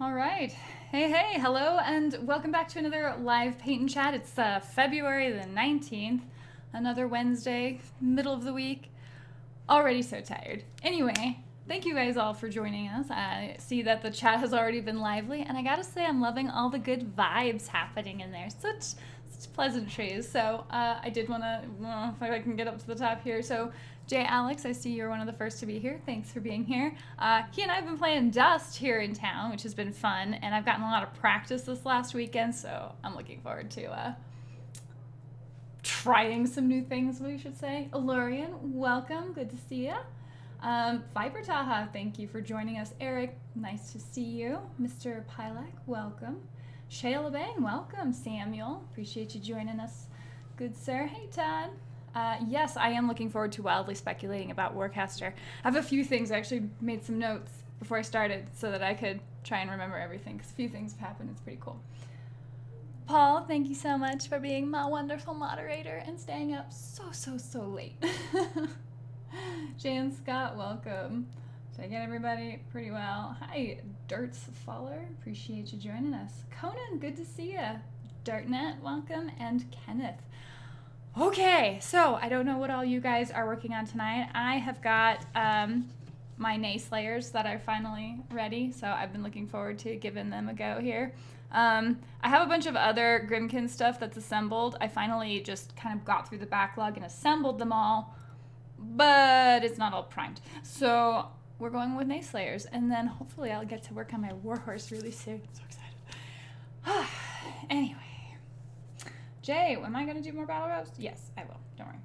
All right. Hey, hello, and welcome back to another live paint and chat. It's February the 19th, another Wednesday, middle of the week. Already so tired. Anyway, thank you guys all for joining us. I see that the chat has already been lively, and I gotta say I'm loving all the good vibes happening in there. Such pleasantries. So I did want to, if I can get up to the top here. So Jay Alex, I see you're one of the first to be here. Thanks for being here. He and I have been playing Dust here in town, which has been fun, and I've gotten a lot of practice this last weekend, so I'm looking forward to trying some new things, we should say. Alurian, welcome. Good to see you. Viper Taha, thank you for joining us. Eric, nice to see you. Mr. Pilak, welcome. Shayla Bang, welcome. Samuel, appreciate you joining us. Good sir. Hey, Todd. Yes, I am looking forward to wildly speculating about Warcaster. I have a few things. I actually made some notes before I started so that I could try and remember everything, because a few things have happened. It's pretty cool. Paul, thank you so much for being my wonderful moderator and staying up so late. Jan Scott, welcome. Did I get everybody pretty well? Hi, Dirt's Faller. Appreciate you joining us. Conan, good to see you. Dartnet, welcome. And Kenneth. Okay, so I don't know what all you guys are working on tonight. I have got my Nayslayers that are finally ready, so I've been looking forward to giving them a go here. I have a bunch of other Grimkin stuff that's assembled. I finally just kind of got through the backlog and assembled them all, but it's not all primed. So we're going with Nayslayers, and then hopefully I'll get to work on my Warhorse really soon. I'm so excited. Anyway. Jay, am I going to do more battle roast? Yes, I will. Don't worry.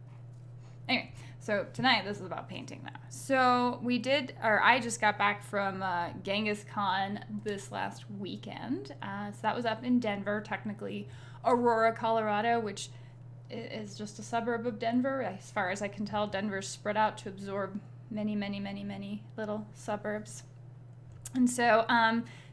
Anyway, so tonight this is about painting now. So I just got back from Genghis Con this last weekend. So that was up in Denver, technically Aurora, Colorado, which is just a suburb of Denver. As far as I can tell, Denver's spread out to absorb many little suburbs. And so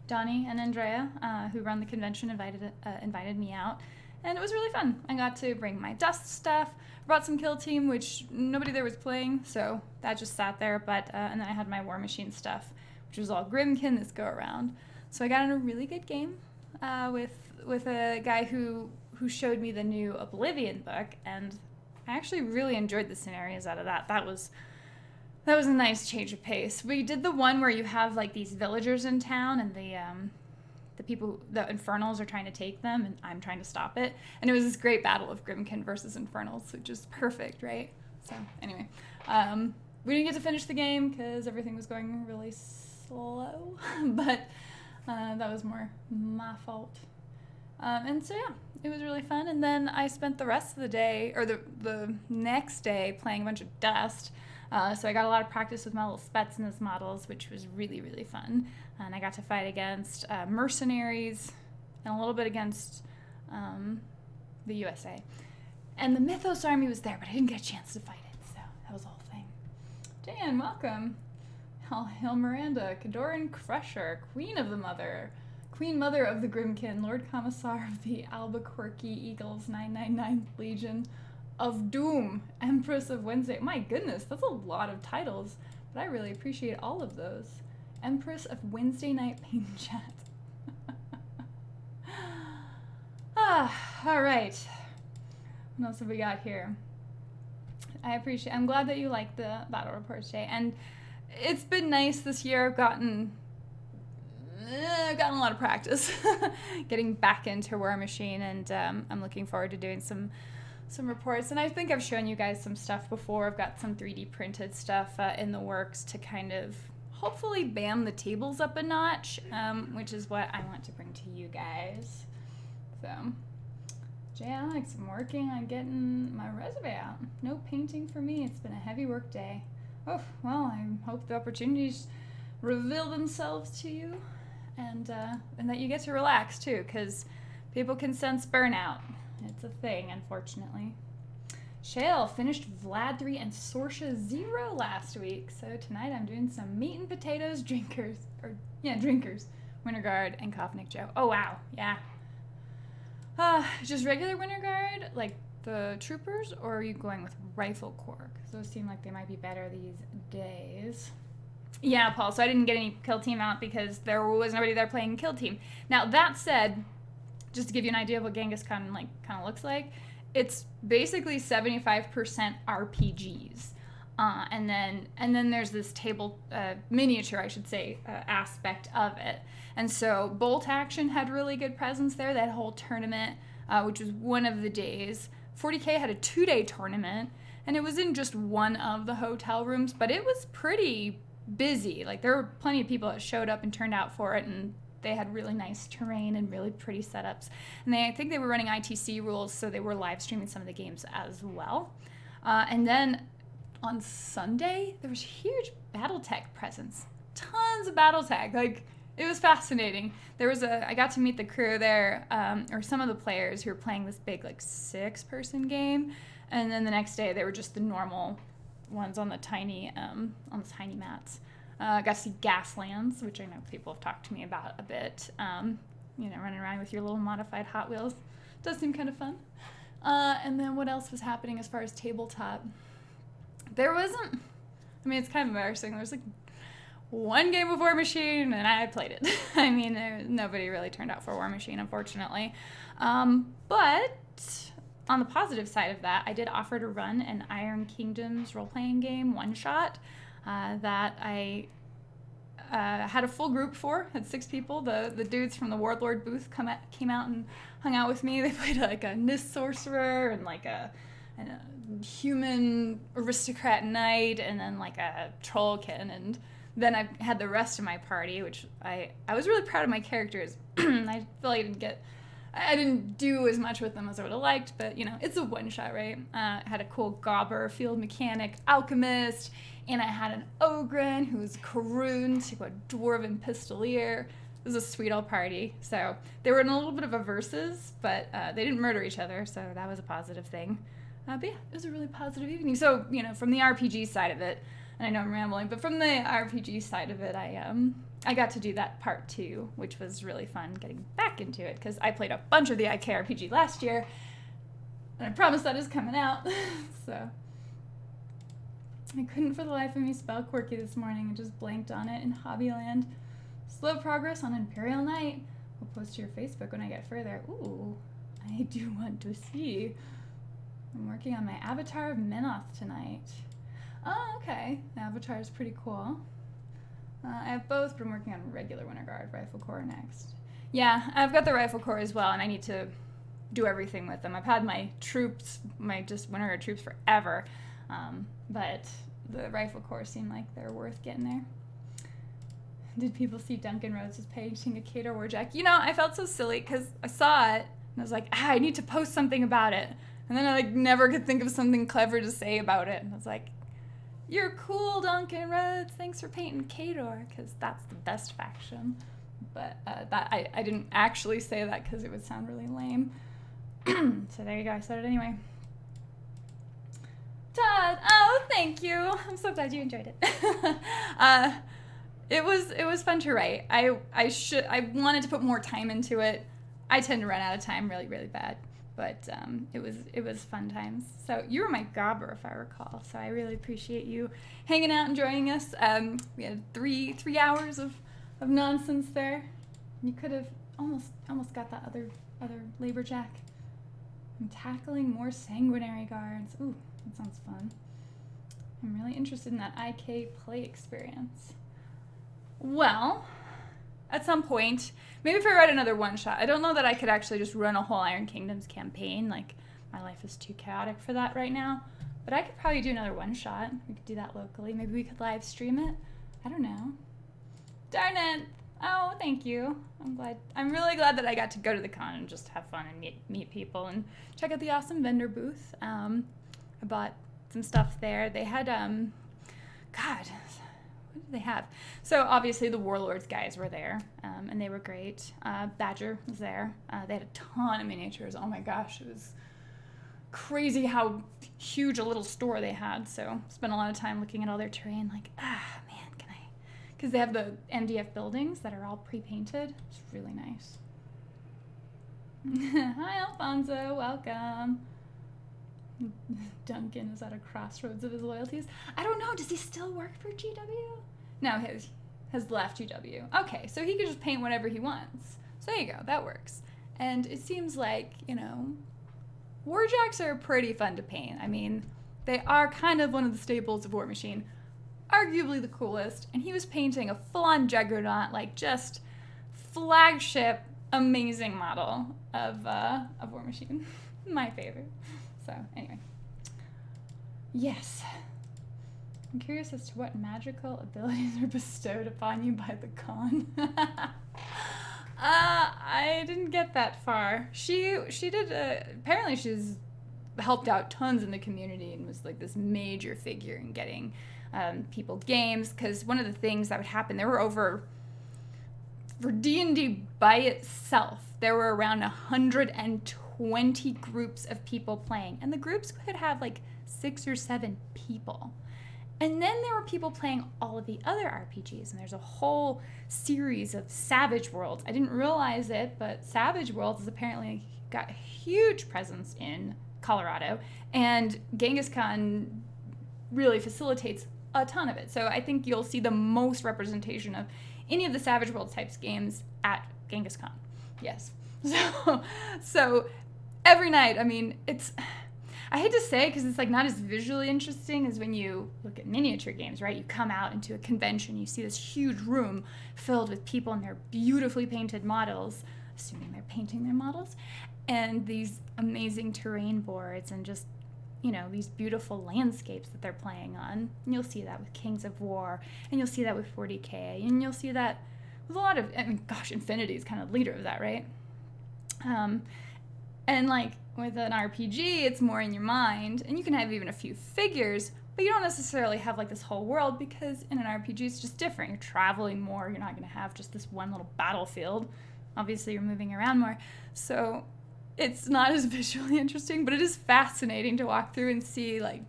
Donnie and Andrea, who run the convention, invited me out. And it was really fun. I got to bring my Dust stuff, brought some Kill Team, which nobody there was playing, so that just sat there. But and then I had my War Machine stuff, which was all Grimkin this go around. So I got in a really good game with a guy who showed me the new Oblivion book, and I actually really enjoyed the scenarios out of that. That was a nice change of pace. We did the one where you have like these villagers in town, and the Infernals are trying to take them, and I'm trying to stop it. And it was this great battle of Grimkin versus Infernals, which is perfect, right? So anyway, we didn't get to finish the game because everything was going really slow, but that was more my fault. And so yeah, it was really fun. And then I spent the rest of the day, or the next day, playing a bunch of Dust. So I got a lot of practice with my little Spetsnaz models, which was really fun. And I got to fight against mercenaries and a little bit against the USA. And the Mythos army was there, but I didn't get a chance to fight it, so that was the whole thing. Dan, welcome. Hil Miranda, Cadoran Crusher, Queen Mother of the Grimkin, Lord Commissar of the Albuquerque Eagles 999th Legion of Doom, Empress of Wednesday. My goodness, that's a lot of titles, but I really appreciate all of those. Empress of Wednesday Night Paint Chat. All right. What else have we got here? I'm glad that you like the battle reports, Jay. And it's been nice this year. I've gotten a lot of practice getting back into War Machine, and I'm looking forward to doing some reports. And I think I've shown you guys some stuff before. I've got some 3D printed stuff in the works to kind of hopefully bam the tables up a notch, which is what I want to bring to you guys. So, Jay Alex, I'm working on getting my resume out. No painting for me. It's been a heavy work day. Oh, well, I hope the opportunities reveal themselves to you, and that you get to relax too, because people can sense burnout. It's a thing, unfortunately. Shale finished Vlad 3 and Sorsha 0 last week, so tonight I'm doing some meat and potatoes, drinkers. Winter Guard and Kovnik Joe. Oh, wow, yeah. Just regular Winter Guard, like the troopers, or are you going with Rifle Corps? Because those seem like they might be better these days. Yeah, Paul, so I didn't get any kill team out because there was nobody there playing kill team. Now, that said, just to give you an idea of what Genghis Khan like kind of looks like, it's basically 75% RPGs. And then there's this table miniature, I should say, aspect of it. And so Bolt Action had really good presence there. That whole tournament, which was one of the days. 40K had a 2-day tournament, and it was in just one of the hotel rooms, but it was pretty busy. Like, there were plenty of people that showed up and turned out for it, and they had really nice terrain and really pretty setups. And I think they were running ITC rules, so they were live streaming some of the games as well. And then on Sunday, there was huge BattleTech presence. Tons of BattleTech. Like, it was fascinating. I got to meet the crew there, or some of the players who were playing this big, like, 6-person game. And then the next day, they were just the normal ones on the tiny mats. Got to see Gaslands, which I know people have talked to me about a bit. Running around with your little modified Hot Wheels. Does seem kind of fun. And then what else was happening as far as tabletop? There wasn't, it's kind of embarrassing. There was like one game of War Machine, and I played it. Nobody really turned out for War Machine, unfortunately. But on the positive side of that, I did offer to run an Iron Kingdoms role-playing game, one-shot, that I had a full group for. Had 6 people. The dudes from the Warlord booth came out and hung out with me. They played like a Nis sorcerer and like a human aristocrat knight, and then like a trollkin, and then I had the rest of my party, which I was really proud of my characters. I feel like I didn't do as much with them as I would have liked, but it's a one shot, right? I had a cool gobber, field mechanic, alchemist, and I had an ogren who was Karun, a dwarven pistolier. It was a sweet old party. So they were in a little bit of a versus, but they didn't murder each other, so that was a positive thing. But yeah, it was a really positive evening. So, from the RPG side of it, and I know I'm rambling, but from the RPG side of it, I got to do that part 2, which was really fun getting back into it, because I played a bunch of the IK RPG last year, and I promise that is coming out. So I couldn't for the life of me spell Quirky this morning. I just blanked on it in Hobbyland. Slow progress on Imperial Knight. We'll post to your Facebook when I get further. Ooh, I do want to see. I'm working on my Avatar of Menoth tonight. Oh, okay. The Avatar is pretty cool. I have both, but I'm working on regular Winter Guard Rifle Corps next. Yeah, I've got the Rifle Corps as well, and I need to do everything with them. I've had my troops, my just Winter Guard troops forever, but the Rifle Corps seem like they're worth getting there. Did people see Duncan Rhodes was painting a Cato Warjack? I felt so silly because I saw it, and I was like, I need to post something about it. And then I never could think of something clever to say about it. And I was like, you're cool, Duncan Rhodes. Thanks for painting Kador, because that's the best faction. But I didn't actually say that because it would sound really lame. So there you go. I said it anyway. Todd, oh, thank you. I'm so glad you enjoyed it. It was fun to write. I wanted to put more time into it. I tend to run out of time really, really bad. But it was fun times. So you were my gobber, if I recall. So I really appreciate you hanging out and joining us. We had three hours of nonsense there. You could have almost got that other Laborjack. I'm tackling more sanguinary guards. Ooh, that sounds fun. I'm really interested in that IK play experience. Well, at some point, maybe if I write another one-shot. I don't know that I could actually just run a whole Iron Kingdoms campaign. Like, my life is too chaotic for that right now. But I could probably do another one-shot. We could do that locally. Maybe we could live stream it. I don't know. Darn it. Oh, thank you. I'm really glad that I got to go to the con and just have fun and meet people and check out the awesome vendor booth. I bought some stuff there. They had, God, what did they have? So obviously the Warlords guys were there, and they were great. Badger was there. They had a ton of miniatures. Oh my gosh, it was crazy how huge a little store they had. So spent a lot of time looking at all their terrain, like, man, can I? Because they have the MDF buildings that are all pre-painted. It's really nice. Hi, Alfonso. Welcome. Duncan is at a crossroads of his loyalties. I don't know. Does he still work for GW? now has left GW. Okay, so he can just paint whatever he wants. So there you go, that works. And it seems like, you know, Warjacks are pretty fun to paint. I mean, they are kind of one of the staples of War Machine, arguably the coolest. And he was painting a full-on Juggernaut, like just flagship, amazing model of War Machine. My favorite. So anyway, yes. I'm curious as to what magical abilities are bestowed upon you by the Khan. I didn't get that far. She did, apparently she's helped out tons in the community and was like this major figure in getting people games, because one of the things that would happen, there were over, for D&D by itself, there were around 120 groups of people playing, and the groups could have like 6 or 7 people. And then there were people playing all of the other RPGs, and there's a whole series of Savage Worlds. I didn't realize it, but Savage Worlds has apparently got a huge presence in Colorado, and Genghis Khan really facilitates a ton of it. So I think you'll see the most representation of any of the Savage Worlds types games at Genghis Con. Yes. So every night, I mean, I hate to say it because it's like not as visually interesting as when you look at miniature games, right? You come out into a convention, you see this huge room filled with people and their beautifully painted models, assuming they're painting their models, and these amazing terrain boards and just, you know, these beautiful landscapes that they're playing on. And you'll see that with Kings of War, and you'll see that with 40K, and you'll see that with a lot of, I mean, gosh, Infinity is kind of the leader of that, right? And like with an RPG, it's more in your mind, and you can have even a few figures, but you don't necessarily have like this whole world, because in an RPG it's just different. You're traveling more, you're not going to have just this one little battlefield. Obviously you're moving around more, so it's not as visually interesting, but it is fascinating to walk through and see like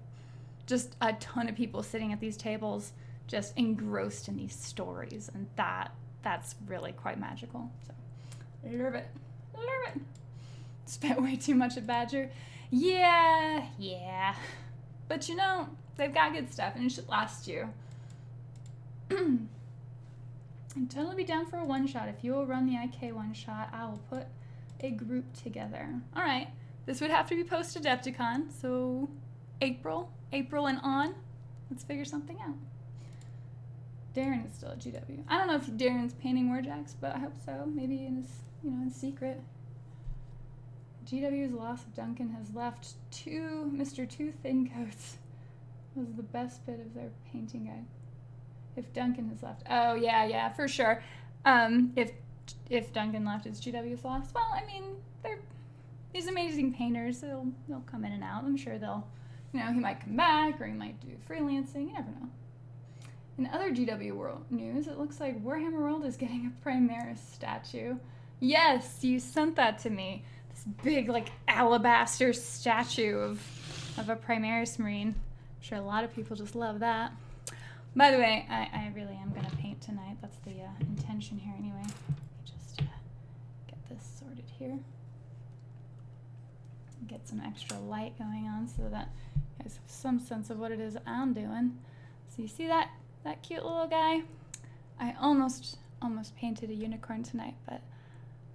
just a ton of people sitting at these tables just engrossed in these stories, and that's really quite magical. So I love it. Spent way too much at Badger. Yeah. But you know, they've got good stuff, and it should last you. I'd totally be down for a one-shot. If you will run the IK one-shot, I will put a group together. All right. This would have to be post-Adepticon, so April and on. Let's figure something out. Darren is still at GW. I don't know if Darren's painting Warjacks, but I hope so. Maybe in secret. GW's loss of Duncan has left Mr. Two Thin Coats was the best bit of their painting guide. If Duncan has left. Oh, yeah, for sure. If Duncan left, it's GW's loss. Well, I mean, they're these amazing painters. They'll come in and out. I'm sure they'll, he might come back, or he might do freelancing. You never know. In other GW World news, it looks like Warhammer World is getting a Primaris statue. Yes, you sent that to me. This big, alabaster statue of a Primaris Marine. I'm sure a lot of people just love that. By the way, I really am going to paint tonight. That's the intention here anyway. Let me just get this sorted here. Get some extra light going on so that you guys have some sense of what it is I'm doing. So you see that cute little guy? I almost painted a unicorn tonight, but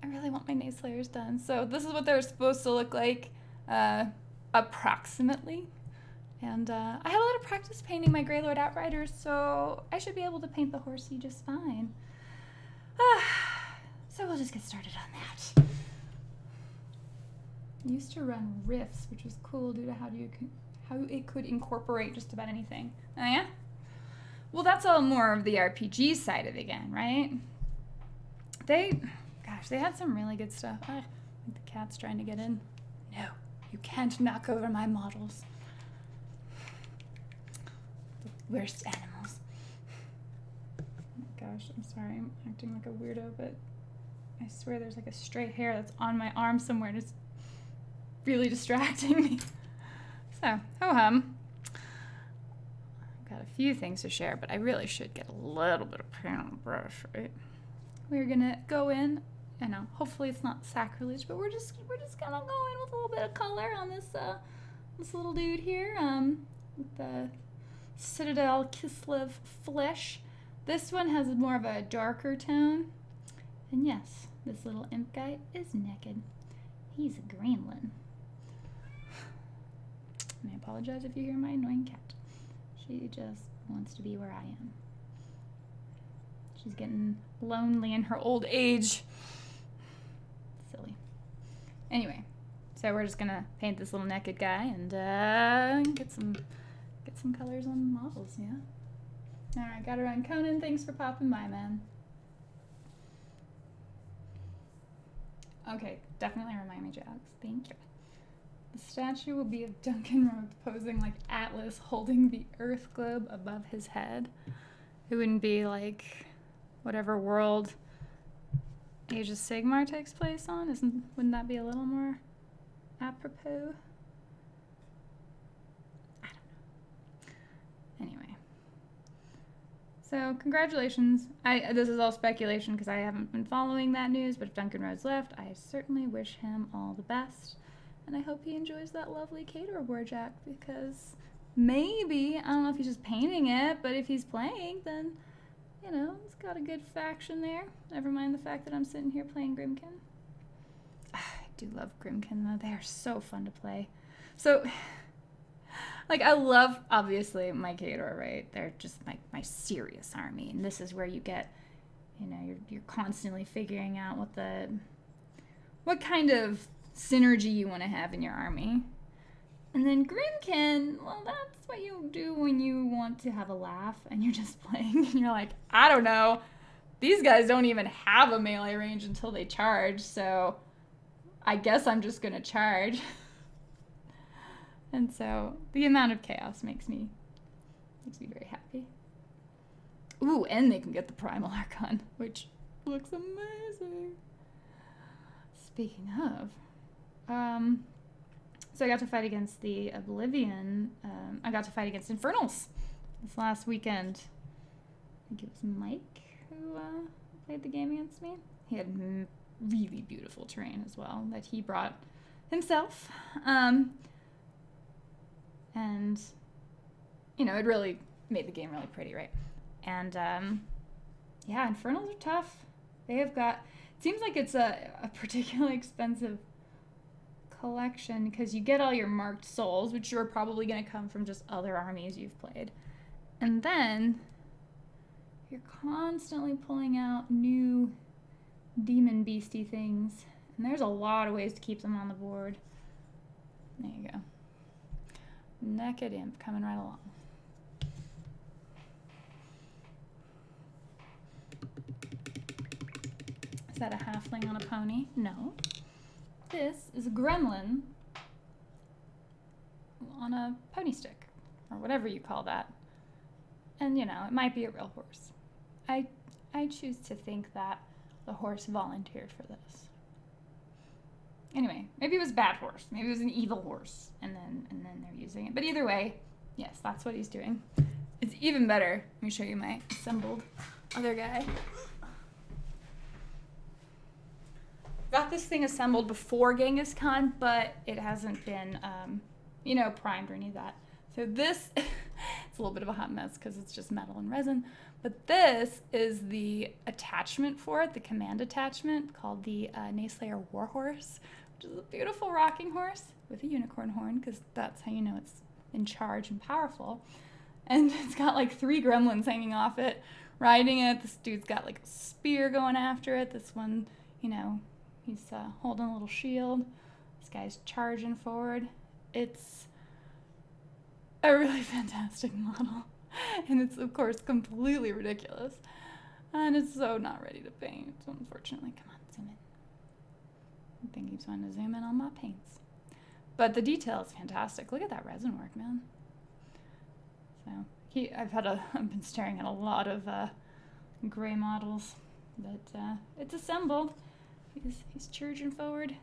I really want my nace layers done. So this is what they're supposed to look like, approximately. And I had a lot of practice painting my Grey Lord Outriders, so I should be able to paint the horsey just fine. So we'll just get started on that. I used to run riffs, which was cool due to how it could incorporate just about anything. Oh yeah? Well, that's all more of the RPG side of it again, right? They had some really good stuff. I think the cat's trying to get in. No, you can't knock over my models. The worst animals. Oh my gosh, I'm sorry, I'm acting like a weirdo, but I swear there's a stray hair that's on my arm somewhere and it's really distracting me. So, ho-hum. I've got a few things to share, but I really should get a little bit of paint on the brush, right? We're gonna go in, hopefully it's not sacrilege, but we're just gonna go in with a little bit of color on this little dude here, with the Citadel Kislev flesh. This one has more of a darker tone. And yes, this little imp guy is naked. He's a gremlin. And I apologize if you hear my annoying cat. She just wants to be where I am. She's getting lonely in her old age. Silly. Anyway, so we're just gonna paint this little naked guy and get some colors on models, yeah? Alright, got her on Conan. Thanks for popping by, man. Okay, definitely remind me, Jax. Thank you. The statue will be of Duncan Rhodes posing like Atlas holding the Earth globe above his head. It wouldn't be like whatever world Age of Sigmar takes place on? Wouldn't that be a little more apropos? I don't know. Anyway. So, congratulations. This is all speculation because I haven't been following that news, but if Duncan Rhodes left, I certainly wish him all the best. And I hope he enjoys that lovely Cater Warjack because maybe, I don't know if he's just painting it, but if he's playing, then, you know, he's got a good faction there. Never mind the fact that I'm sitting here playing Grimkin. I do love Grimkin, though. They are so fun to play. So, like, I love, obviously, my Cater, right? They're just my serious army. And this is where you get, you know, you're constantly figuring out what kind of synergy you want to have in your army. And then Grimkin, well, that's what you do when you want to have a laugh and you're just playing and you're like, I don't know, these guys don't even have a melee range until they charge, so I guess I'm just gonna charge. And so the amount of chaos makes me very happy. Ooh, and they can get the Primal Archon, which looks amazing. Speaking of, so I got to fight against the Oblivion. I got to fight against Infernals this last weekend. I think it was Mike who played the game against me. He had really beautiful terrain as well that he brought himself. And, you know, it really made the game really pretty, right? And, yeah, Infernals are tough. They have got, it seems like it's a particularly expensive collection because you get all your marked souls, which are probably going to come from just other armies you've played. And then you're constantly pulling out new demon beastie things. And there's a lot of ways to keep them on the board. There you go. Naked Imp coming right along. Is that a halfling on a pony? No. This is a gremlin on a pony stick, or whatever you call that. And, you know, it might be a real horse. I choose to think that the horse volunteered for this. Anyway, maybe it was a bad horse. Maybe it was an evil horse, and then they're using it. But either way, yes, that's what he's doing. It's even better. Let me show you my assembled other guy. Got this thing assembled before Genghis Khan, but it hasn't been, you know, primed or any of that. So this, it's a little bit of a hot mess because it's just metal and resin. But this is the attachment for it, the command attachment called the Nayslayer Warhorse, which is a beautiful rocking horse with a unicorn horn because that's how you know it's in charge and powerful. And it's got like 3 gremlins hanging off it, riding it. This dude's got like a spear going after it. This one, you know, he's holding a little shield. This guy's charging forward. It's a really fantastic model. And it's, of course, completely ridiculous. And it's so not ready to paint, so unfortunately. Come on, zoom in. The thing keeps wanting to zoom in on my paints. But the detail is fantastic. Look at that resin work, man. So, I've been staring at a lot of gray models. But it's assembled. He's charging forward.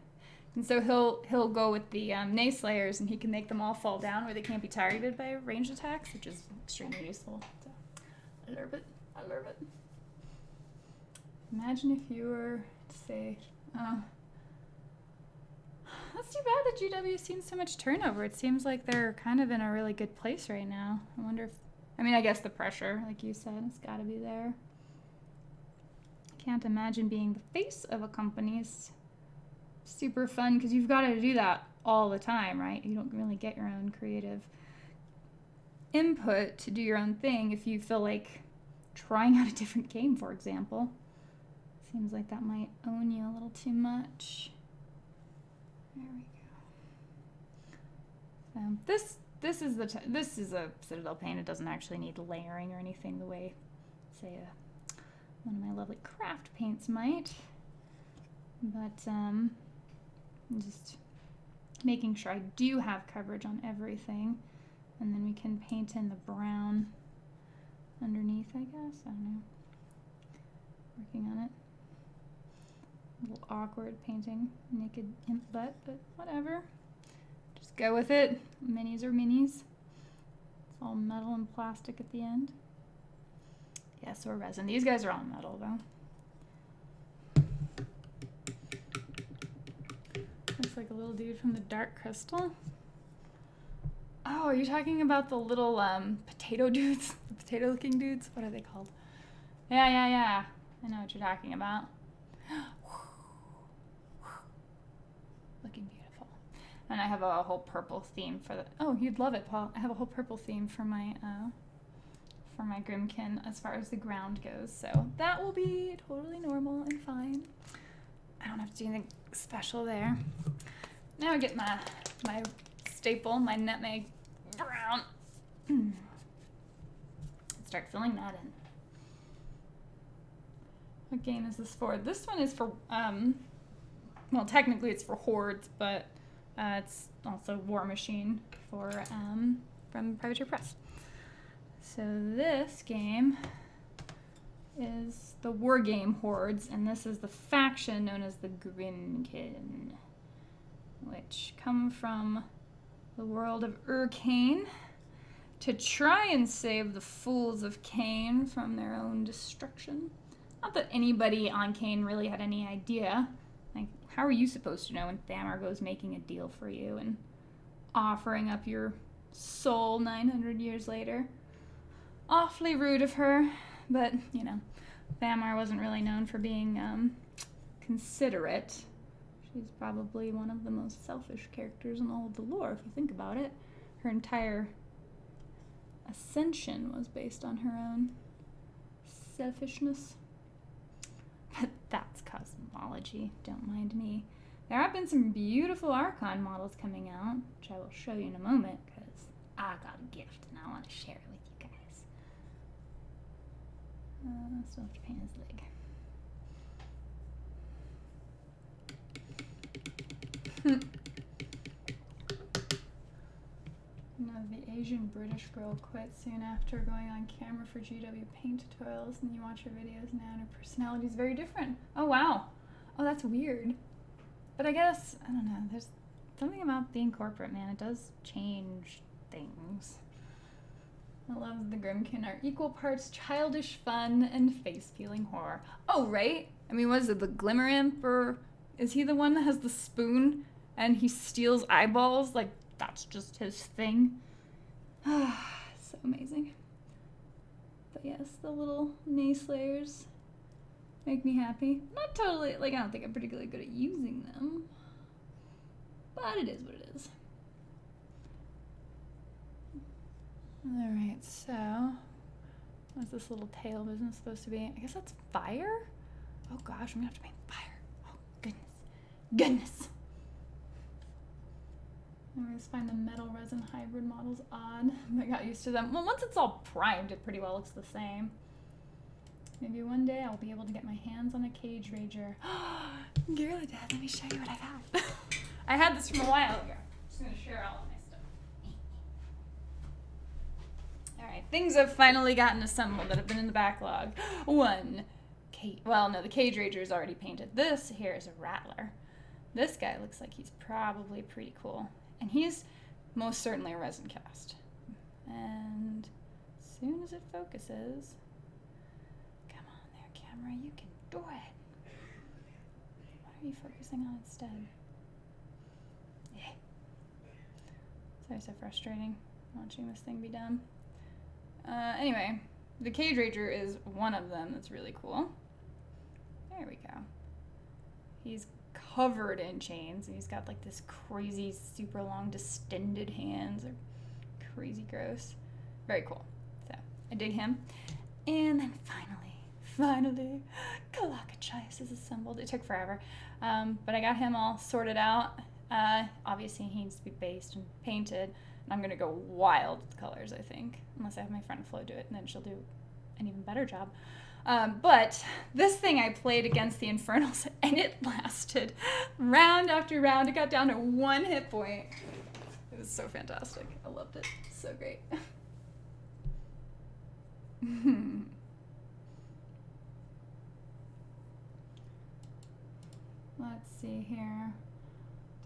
And so he'll go with the Nayslayers, and he can make them all fall down where they can't be targeted by ranged attacks, which is extremely useful. So, I love it. I love it. Imagine if you were to say, that's too bad that GW has seen so much turnover. It seems like they're kind of in a really good place right now. I wonder if I mean, I guess the pressure, like you said, has got to be there. Can't imagine being the face of a company is super fun because you've got to do that all the time, right? You don't really get your own creative input to do your own thing if you feel like trying out a different game, for example. Seems like that might own you a little too much. There we go. This is a Citadel paint. It doesn't actually need layering or anything the way, say, one of my lovely craft paints might. But I'm just making sure I do have coverage on everything, and then we can paint in the brown underneath, I guess. I don't know. Working on it. A little awkward painting naked imp butt, but whatever. Just go with it. Minis are minis. It's all metal and plastic at the end. Yes, or resin. These guys are all metal, though. Looks like a little dude from the Dark Crystal. Oh, are you talking about the little potato dudes? The potato-looking dudes? What are they called? Yeah. I know what you're talking about. Looking beautiful. And I have a whole purple theme for the... Oh, you'd love it, Paul. I have a whole purple theme for my Grimkin as far as the ground goes. So that will be totally normal and fine. I don't have to do anything special there. Now I get my staple, my nutmeg brown. Start filling that in. What game is this for? This one is for, well, technically it's for Hordes, but it's also War Machine for from Privateer Press. So this game is the war game Hordes, and this is the faction known as the Grimkin, which come from the world of Urkane to try and save the fools of Kane from their own destruction. Not that anybody on Kane really had any idea. Like, how are you supposed to know when Thamar goes making a deal for you and offering up your soul 900 years later? Awfully rude of her, but, you know, Thamar wasn't really known for being considerate. She's probably one of the most selfish characters in all of the lore, if you think about it. Her entire ascension was based on her own selfishness. But that's cosmology, don't mind me. There have been some beautiful Archon models coming out, which I will show you in a moment, because I got a gift and I want to share it with you guys. Still have to paint his leg. You know, the Asian British girl quit soon after going on camera for GW paint tutorials, and you watch her videos now and her personality is very different. Oh wow. Oh, that's weird. But I guess, I don't know, there's something about being corporate, man. It does change things. I love the Grimkin are equal parts childish fun and face-peeling horror. Oh, right? I mean, what is it, the Glimmer Imp, or is he the one that has the spoon and he steals eyeballs? Like, that's just his thing. So amazing. But yes, the little nayslayers make me happy. Not totally, like, I don't think I'm particularly good at using them. But it is what it is. Alright, so what's this little tail business supposed to be? I guess that's fire? Oh gosh, I'm gonna have to paint fire. Oh goodness. I always find the metal resin hybrid models odd. I got used to them. Well, once it's all primed, it pretty well looks the same. Maybe one day I'll be able to get my hands on a Cage Rager. Girly Dad, let me show you what I got. I had this from a while ago. I'm just gonna share all of my stuff. Alright, things have finally gotten assembled that have been in the backlog. The Cage Rager is already painted. This here is a Rattler. This guy looks like he's probably pretty cool. And he's most certainly a resin cast. And as soon as it focuses, come on there, camera, you can do it. What are you focusing on instead? Yeah. It's always so frustrating watching this thing be done. Anyway, the Cage Rager is one of them that's really cool. There we go. He's covered in chains, and he's got like this crazy, super long, distended hands. They're crazy gross. Very cool. So I dig him. And then finally, Kalakachais is assembled. It took forever, but I got him all sorted out. Obviously, he needs to be based and painted, and I'm gonna go wild with colors, I think, unless I have my friend Flo do it, and then she'll do an even better job. But this thing I played against the Infernals, and it lasted round after round. It got down to 1 hit point. It was so fantastic. I loved it. So great. Let's see here.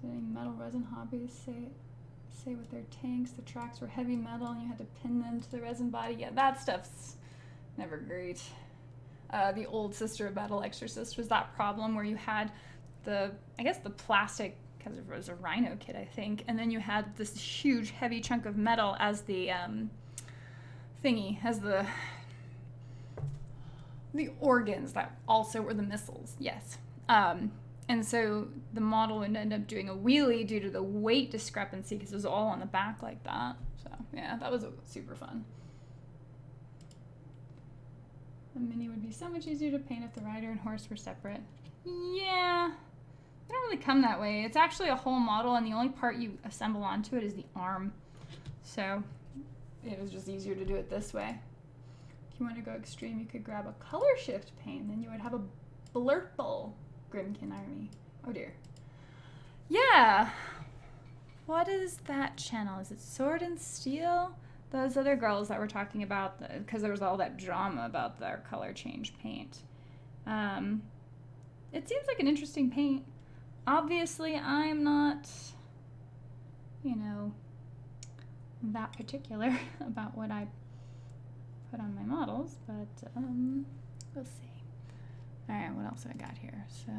Did any metal resin hobbies say with their tanks the tracks were heavy metal and you had to pin them to the resin body? Yeah, that stuff's never great. The old Sister of Battle Exorcist was that problem where you had the plastic, because it was a rhino kit, I think, and then you had this huge heavy chunk of metal as the thingy, as the organs that also were the missiles, yes. And so the model would end up doing a wheelie due to the weight discrepancy because it was all on the back like that. So yeah, that was super fun. The mini would be so much easier to paint if the rider and horse were separate. Yeah, they don't really come that way. It's actually a whole model, and the only part you assemble onto it is the arm. So it was just easier to do it this way. If you want to go extreme, you could grab a color shift paint, then you would have a blurple Grimkin army. Oh dear. Yeah. What is that channel? Is it Sword and Steel? Those other girls that were talking about, because there was all that drama about their color change paint. It seems like an interesting paint. Obviously, I'm not, that particular about what I put on my models, but we'll see. All right, what else have I got here? So,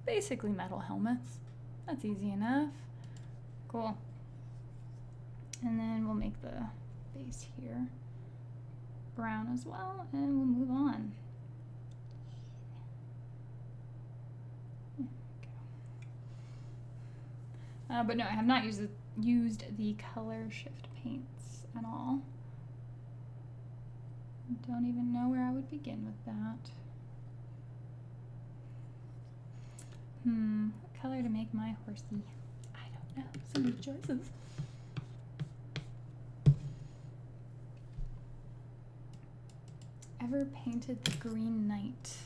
basically metal helmets. That's easy enough. Cool. And then we'll make the base here brown as well, and we'll move on. There we go. But no, I have not used the color shift paints at all. Don't even know where I would begin with that. What color to make my horsey? I don't know. So many choices. Ever painted the Green Knight?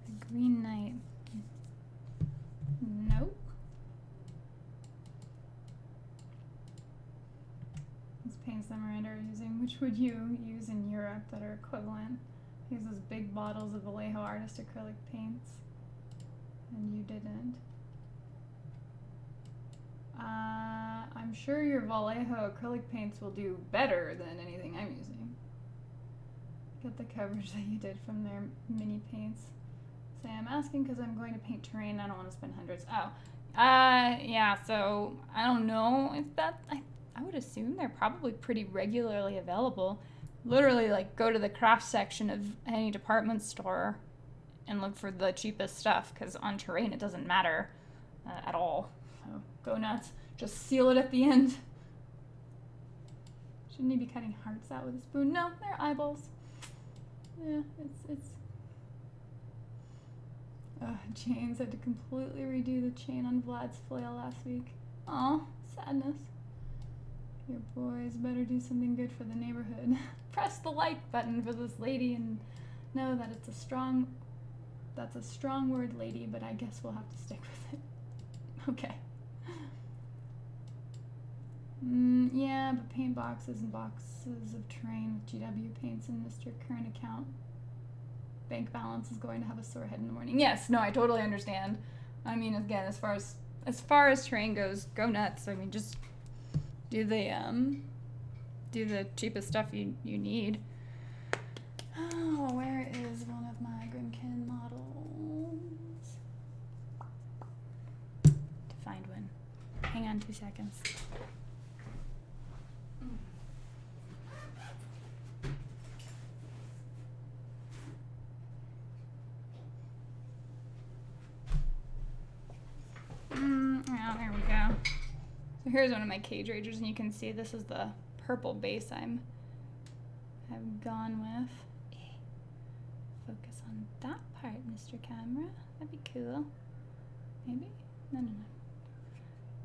The Green Knight. Nope. These paints that Miranda are using, which would you use in Europe that are equivalent? He has those big bottles of Vallejo Artist acrylic paints, and you didn't. I'm sure your Vallejo acrylic paints will do better than anything I'm using. Get the coverage that you did from their mini paints. Say, I'm asking because I'm going to paint terrain. I don't want to spend hundreds. Oh, yeah. So I don't know if that. I would assume they're probably pretty regularly available. Literally, like, go to the craft section of any department store and look for the cheapest stuff, because on terrain it doesn't matter at all. So go nuts. Just seal it at the end. Shouldn't he be cutting hearts out with a spoon? No, they're eyeballs. Yeah, it's. Chains. I had to completely redo the chain on Vlad's flail last week. Aw, sadness. Your boys better do something good for the neighborhood. Press the like button for this lady and know that that's a strong word, lady, but I guess we'll have to stick with it. Okay. Yeah, but paint boxes and boxes of terrain with GW paints in Mr. Current account. Bank balance is going to have a sore head in the morning. Yes, no, I totally understand. I mean, again, as far as terrain goes, go nuts. I mean, just do the cheapest stuff you need. Oh, where is one of my Grimkin models? To find one. Hang on 2 seconds. Oh, there we go. So here's one of my cage ragers, and you can see this is the purple base I've gone with. Focus on that part, Mr. Camera. That'd be cool. Maybe? No.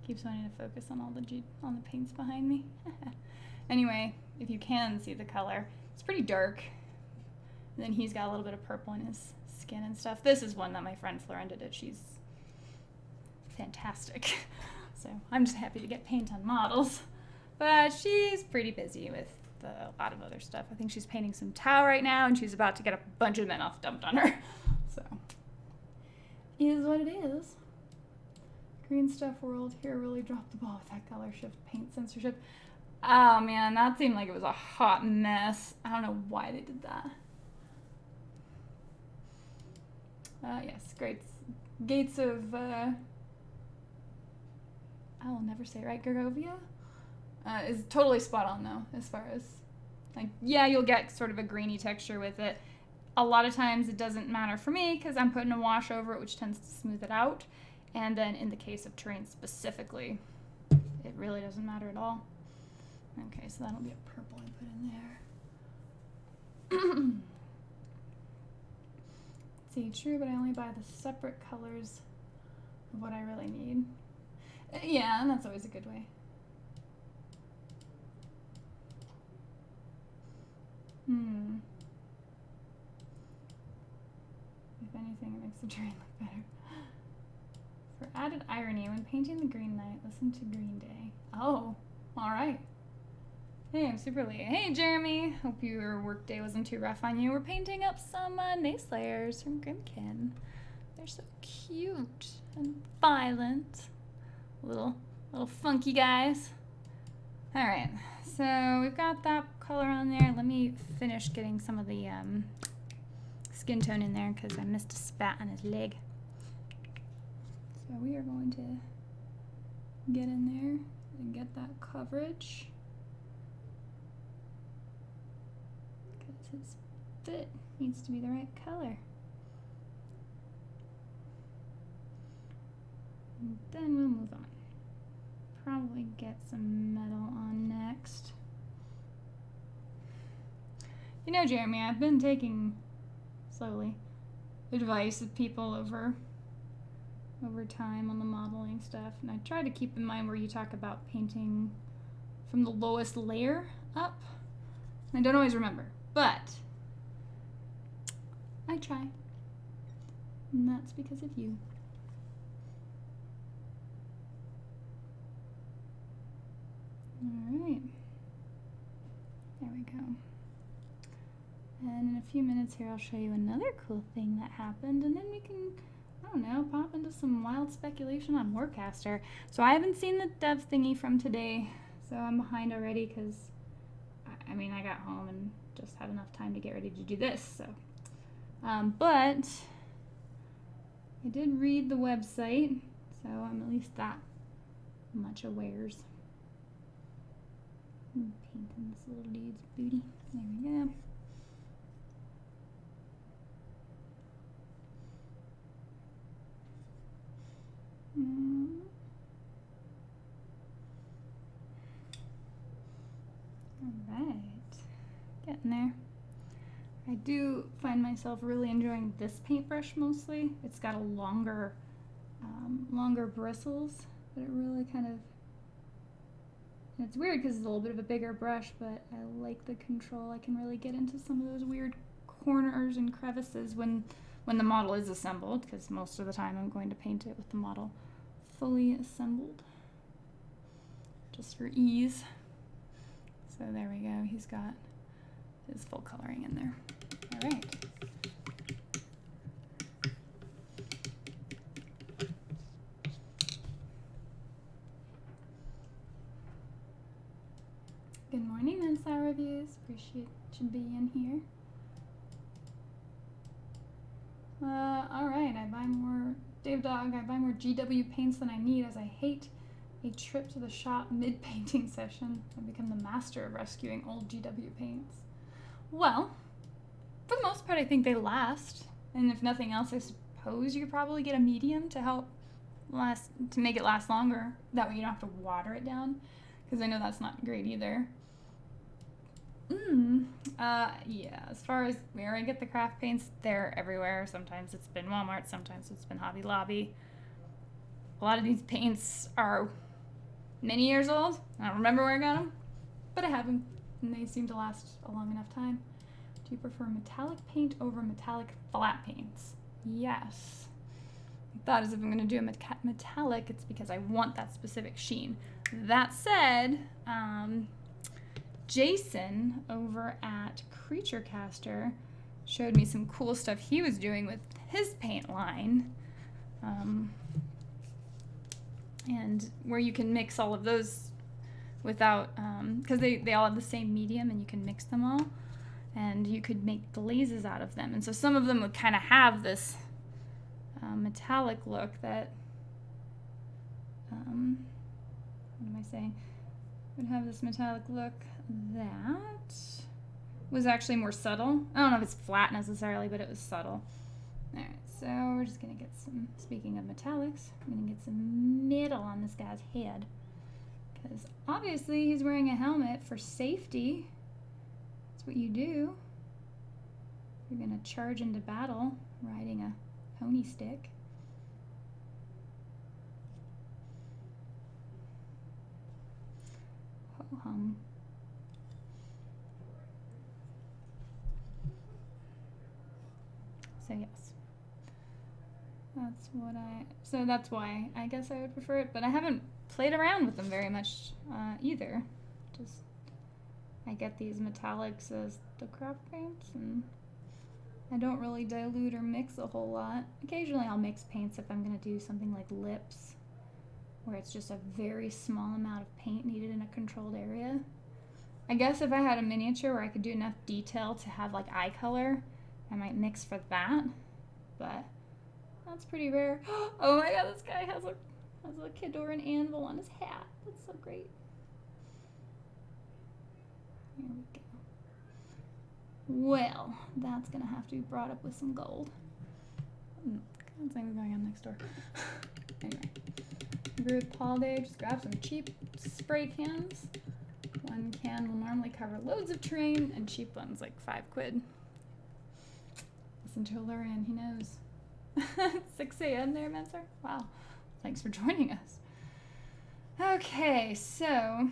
Keeps wanting to focus on all on the paints behind me. Anyway, if you can see the color, it's pretty dark. And then he's got a little bit of purple in his skin and stuff. This is one that my friend Florinda did. She's fantastic. So I'm just happy to get paint on models. But she's pretty busy with a lot of other stuff. I think she's painting some Tau right now, and she's about to get a bunch of men off dumped on her. So, is what it is. Green Stuff World here really dropped the ball with that color shift paint censorship. Oh man, that seemed like it was a hot mess. I don't know why they did that. Yes, great. Gates of, I will never say it right, Gergovia? Is totally spot on though, as far as, like, yeah, you'll get sort of a grainy texture with it. A lot of times it doesn't matter for me because I'm putting a wash over it, which tends to smooth it out. And then in the case of terrain specifically, it really doesn't matter at all. Okay, so that'll be a purple I put in there. See, true, but I only buy the separate colors of what I really need. Yeah, and that's always a good way. If anything, it makes the terrain look better. For added irony, when painting the Green Knight, listen to Green Day. Oh, alright. Hey, I'm super late. Hey, Jeremy. Hope your work day wasn't too rough on you. We're painting up some Nayslayers from Grimkin. They're so cute and violent. Little funky guys. Alright, so we've got that color on there. Let me finish getting some of the skin tone in there because I missed a spat on his leg. So we are going to get in there and get that coverage because his fit needs to be the right color. And then we'll move on. Probably get some metal on next. You know, Jeremy, I've been taking slowly advice of people over time on the modeling stuff, and I try to keep in mind where you talk about painting from the lowest layer up. I don't always remember, but I try, and that's because of you. Alright, there we go. And in a few minutes here I'll show you another cool thing that happened, and then we can, I don't know, pop into some wild speculation on Warcaster. So I haven't seen the dev thingy from today, so I'm behind already because, I mean, I got home and just had enough time to get ready to do this, so. But I did read the website, so I'm at least that much awares. Painting this little dude's booty. There we go. Alright. Getting there. I do find myself really enjoying this paintbrush mostly. It's got a longer bristles, but it really kind of, it's weird because it's a little bit of a bigger brush, but I like the control. I can really get into some of those weird corners and crevices when the model is assembled, because most of the time I'm going to paint it with the model fully assembled, just for ease. So there we go. He's got his full coloring in there. All right. Good morning, Mensah Reviews. Appreciate you being here. Alright, I buy more Dave Dog, I buy more GW paints than I need, as I hate A trip to the shop mid-painting session. I become the master of rescuing old GW paints. Well, for the most part, I think they last. And if nothing else, I suppose you could probably get a medium to help to make it last longer. That way you don't have to water it down, because I know that's not great either. Yeah, as far as where I get the craft paints, they're everywhere. Sometimes it's been Walmart, sometimes it's been Hobby Lobby. A lot of these paints are many years old. I don't remember where I got them, but I have them, and they seem to last a long enough time. Do you prefer metallic paint over metallic flat paints? Yes. Thought as if I'm going to do a metallic, it's because I want that specific sheen. That said, Jason over at Creaturecaster showed me some cool stuff he was doing with his paint line, and where you can mix all of those without, because they all have the same medium and you can mix them all, and you could make glazes out of them. And so some of them would kind of have this metallic look that, what am I saying? Would have this metallic look that was actually more subtle. I don't know if it's flat necessarily, but it was subtle. Alright, so we're just going to get some, speaking of metallics, I'm going to get some metal on this guy's head. Because obviously he's wearing a helmet for safety. That's what you do. You're going to charge into battle riding a pony stick. Ho-hum. So yes. That's why I guess I would prefer it, but I haven't played around with them very much either. Just, I get these metallics as the craft paints, and I don't really dilute or mix a whole lot. Occasionally I'll mix paints if I'm going to do something like lips, where it's just a very small amount of paint needed in a controlled area. I guess if I had a miniature where I could do enough detail to have like eye color, I might mix for that, but that's pretty rare. Oh my god, this guy has a Kidoran anvil on his hat. That's so great. Here we go. Well, that's gonna have to be brought up with some gold. Can't say we're going on next door. Anyway, agree with Paul Dave. Just grab some cheap spray cans. One can will normally cover loads of terrain, and cheap ones like £5. Listen to Lurian, he knows. 6 a.m. there, Menser? Wow. Thanks for joining us. Okay, so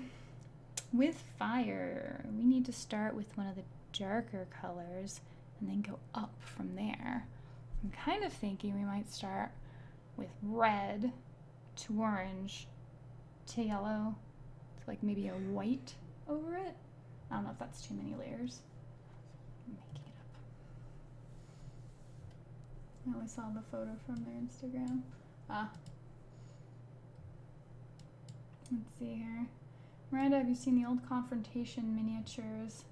with fire, we need to start with one of the darker colors and then go up from there. I'm kind of thinking we might start with red to orange to yellow to like maybe a white over it. I don't know if that's too many layers. I'm making it up. I only saw the photo from their Instagram. Let's see here. Miranda, have you seen the old Confrontation miniatures?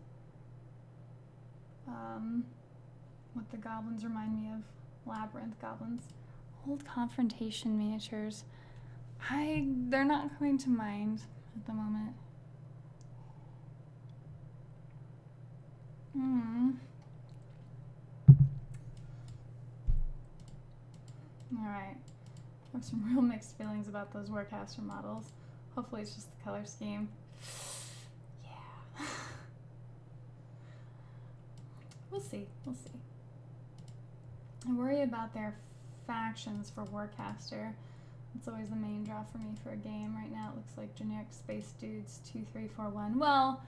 What the goblins remind me of. Labyrinth goblins. Old Confrontation miniatures. They're not coming to mind at the moment. Alright. I have some real mixed feelings about those Warcaster models. Hopefully it's just the color scheme. Yeah. We'll see. I worry about their factions for Warcaster. It's always the main draw for me for a game. Right now it looks like generic space dudes 2, 3, 4, 1. Well,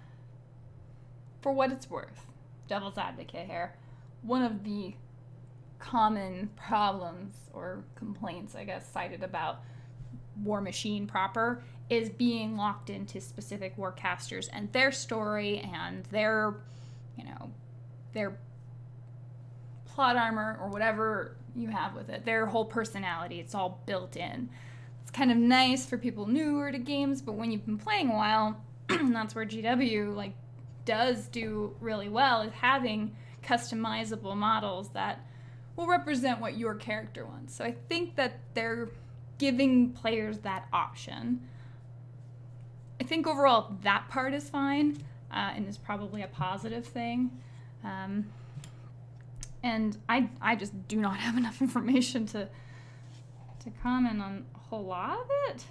for what it's worth, devil's advocate here, one of the common problems or complaints, I guess, cited about War Machine proper is being locked into specific Warcasters and their story and their, their plot armor or whatever you have with it, their whole personality. It's all built in. It's kind of nice for people newer to games, but when you've been playing a while, that's where GW does do really well, is having customizable models that will represent what your character wants. So I think that they're giving players that option. I think overall that part is fine and is probably a positive thing. And I just do not have enough information to comment on a whole lot of it.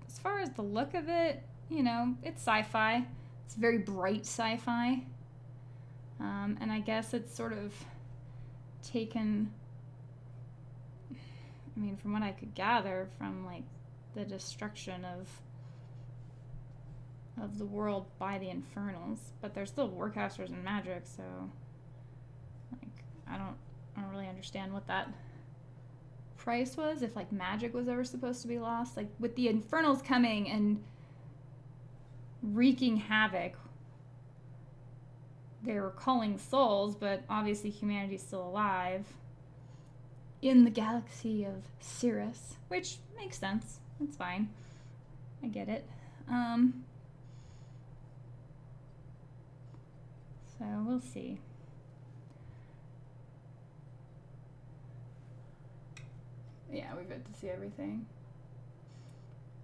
As far as the look of it, you know, it's sci-fi. It's very bright sci-fi. And I guess it's sort of taken, I mean, from what I could gather from like the destruction of the world by the Infernals, but there's still Warcasters and magic, so like I don't really understand what that price was, if like magic was ever supposed to be lost. Like with the Infernals coming and wreaking havoc, they were calling souls, but obviously humanity's still alive in the galaxy of Cirrus, which makes sense. It's fine. I get it. So we'll see. Yeah, we get to see everything.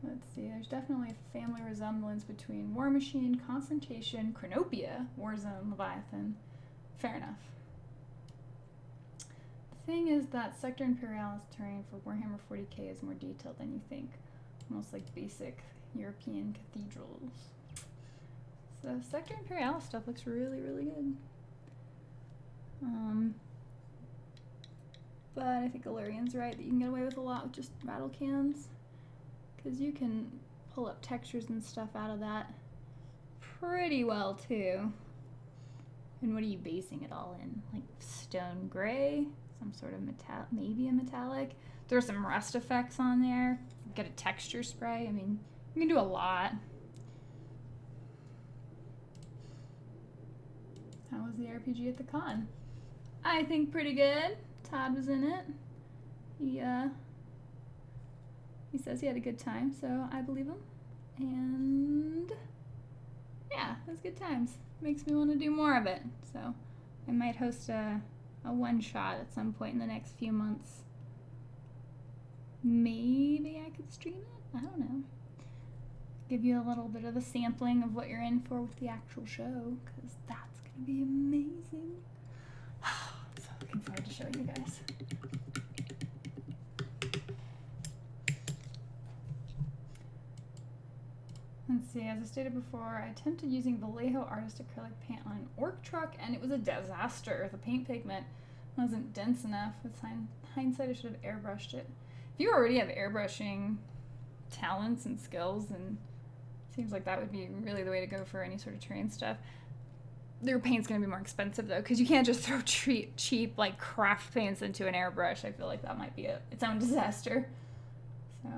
Let's see, there's definitely a family resemblance between War Machine, Confrontation, Chronopia, Warzone, Leviathan. Fair enough. The thing is that Sector Imperialis terrain for Warhammer 40k is more detailed than you think. Almost like basic European cathedrals. So Sector Imperialis stuff looks really, really good. But I think Illyrian's right that you can get away with a lot with just rattle cans, because you can pull up textures and stuff out of that pretty well too. And what are you basing it all in? Like stone gray, some sort of metal, maybe a metallic. There are some rust effects on there. Get a texture spray. I mean, you can do a lot. How was the RPG at the con? I think pretty good. Todd was in it. He says he had a good time, so I believe him. And yeah, it was good times. Makes me want to do more of it. So I might host a one-shot at some point in the next few months. Maybe I could stream it? I don't know. Give you a little bit of a sampling of what you're in for with the actual show, because that's going to be amazing. So looking forward to showing you guys. Let's see, as I stated before, I attempted using Vallejo Artist Acrylic Paint on an orc truck, and it was a disaster. The paint pigment wasn't dense enough. With hindsight, I should have airbrushed it. If you already have airbrushing talents and skills, and it seems like that would be really the way to go for any sort of terrain stuff. Your paint's going to be more expensive, though, because you can't just throw cheap, like, craft paints into an airbrush. I feel like that might be its own disaster. So,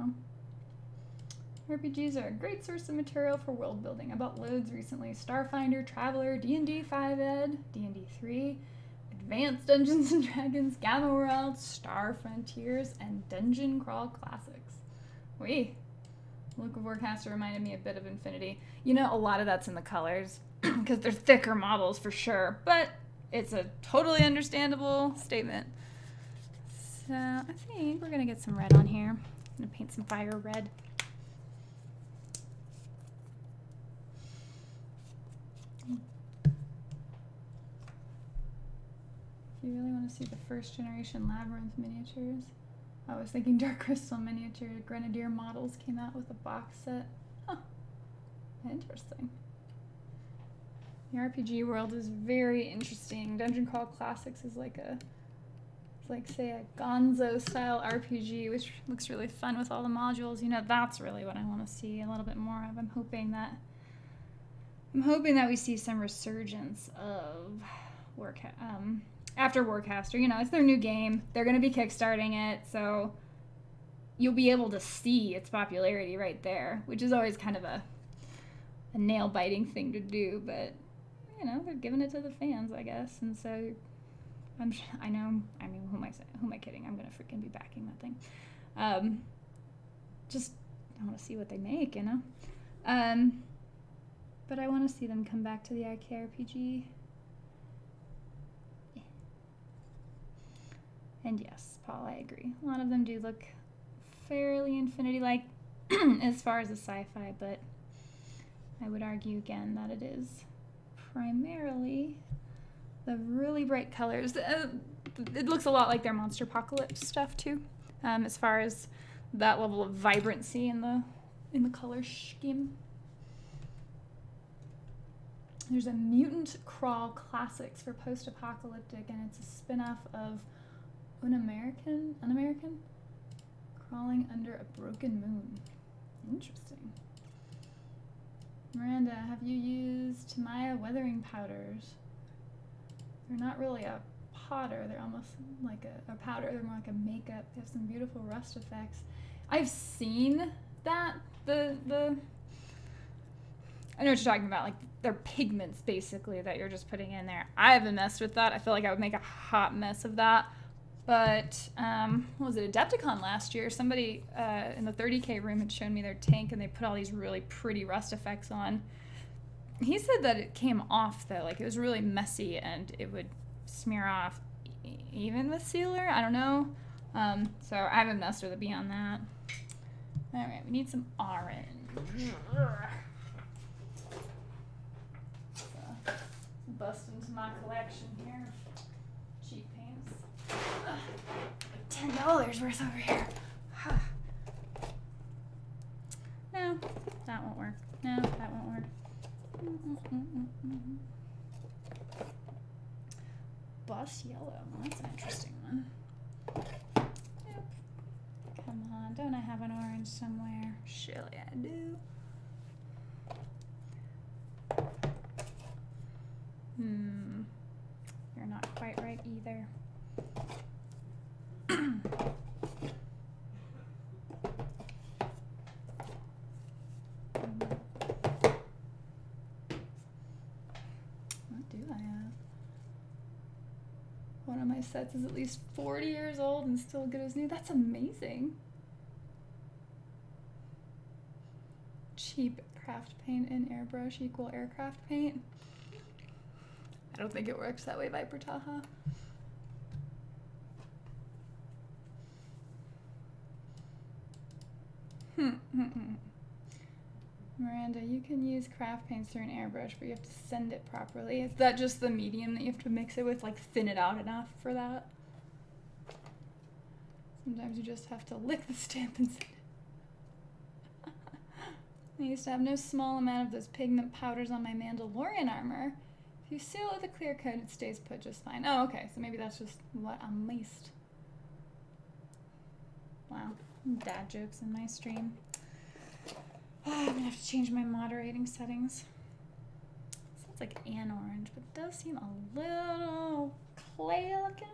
RPGs are a great source of material for world building. I bought loads recently. Starfinder, Traveler, D&D 5ed, D&D 3, Advanced Dungeons & Dragons, Gamma World, Star Frontiers, and Dungeon Crawl Classics. Wee! Look of Warcaster reminded me a bit of Infinity. You know, a lot of that's in the colors, because they're thicker models for sure, but it's a totally understandable statement. So I think we're going to get some red on here. I'm going to paint some fire red. If you really want to see the first generation Labyrinth miniatures, I was thinking Dark Crystal miniature Grenadier models came out with a box set. Huh. Interesting. The RPG world is very interesting. Dungeon Crawl Classics is like say a Gonzo style RPG, which looks really fun with all the modules. You know, that's really what I want to see a little bit more of. I'm hoping that we see some resurgence of after Warcaster. You know, it's their new game. They're going to be kickstarting it, so you'll be able to see its popularity right there, which is always kind of a nail-biting thing to do, but you know, they're giving it to the fans, I guess, and so I know, I mean, who am I kidding? I'm gonna freaking be backing that thing. Just, I want to see what they make, you know? But I want to see them come back to the IKRPG. Yeah. And yes, Paul, I agree. A lot of them do look fairly Infinity-like. as far as a sci-fi, but I would argue again that it is primarily the really bright colors. It looks a lot like their Monster Apocalypse stuff too, as far as that level of vibrancy in the color scheme. There's a Mutant Crawl Classics for post-apocalyptic, and it's a spin-off of Un-American? Crawling Under a Broken Moon. Interesting. Miranda, have you used Maya weathering powders? They're not really a powder, they're almost like a powder, they're more like a makeup. They have some beautiful rust effects. I've seen that, I know what you're talking about, like they're pigments basically that you're just putting in there. I haven't messed with that. I feel like I would make a hot mess of that. But, what was it, Adepticon last year? Somebody in the 30K room had shown me their tank, and they put all these really pretty rust effects on. He said that it came off, though. Like, it was really messy, and it would smear off even with sealer. I don't know. So I haven't messed with it beyond that. All right, we need some orange. So, bust into my collection here. Cheap paints. $10 worth over here. No, that won't work. No, that won't work. Bus yellow. Well, that's an interesting one. Yep. Come on, don't I have an orange somewhere? Surely I do. You're not quite right either. What do I have? One of my sets is at least 40 years old and still good as new. That's amazing. Cheap craft paint and airbrush equal aircraft paint. I don't think it works that way, Viper Taha. Miranda, you can use craft paints through an airbrush, but you have to send it properly. Is that just the medium that you have to mix it with, like thin it out enough for that? Sometimes you just have to lick the stamp and send it. I used to have no small amount of those pigment powders on my Mandalorian armor. If you seal it with a clear coat, it stays put just fine. Oh, okay, so maybe that's just what I missed. Wow, dad jokes in my stream. I'm gonna have to change my moderating settings. Sounds like an orange, but it does seem a little clay looking.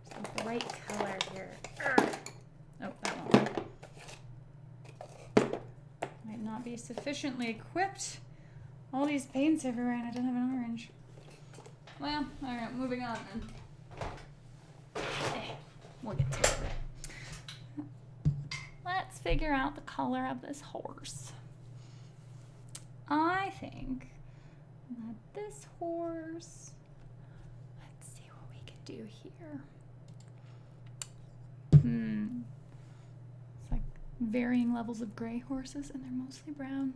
It's the right color here. Oh, that won't work. Might not be sufficiently equipped. All these paints everywhere, and I don't have an orange. Well, alright, moving on then. We'll get to it. Let's figure out the color of this horse. I think that this horse, let's see what we can do here. It's like varying levels of gray horses, and they're mostly brown.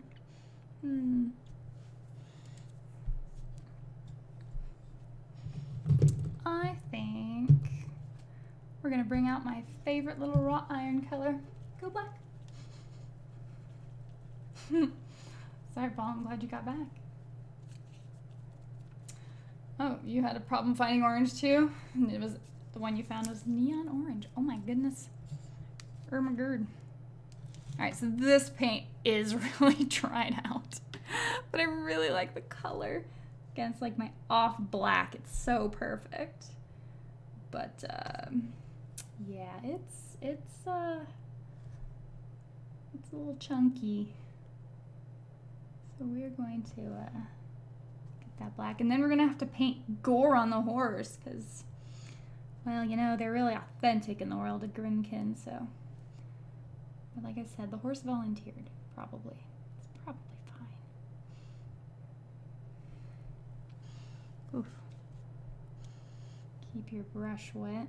I think we're gonna bring out my favorite little wrought iron color. Go black. Sorry, Paul, I'm glad you got back. Oh, you had a problem finding orange too? And it was the one you found was neon orange. Oh my goodness. Ermagerd. Alright, so this paint is really dried out. But I really like the color. Again, it's like my off black. It's so perfect. But yeah, it's a little chunky. So we're going to get that black. And then we're going to have to paint gore on the horse because, well, you know, they're really authentic in the world of Grimkin, so. But like I said, the horse volunteered, probably. It's probably fine. Oof. Keep your brush wet.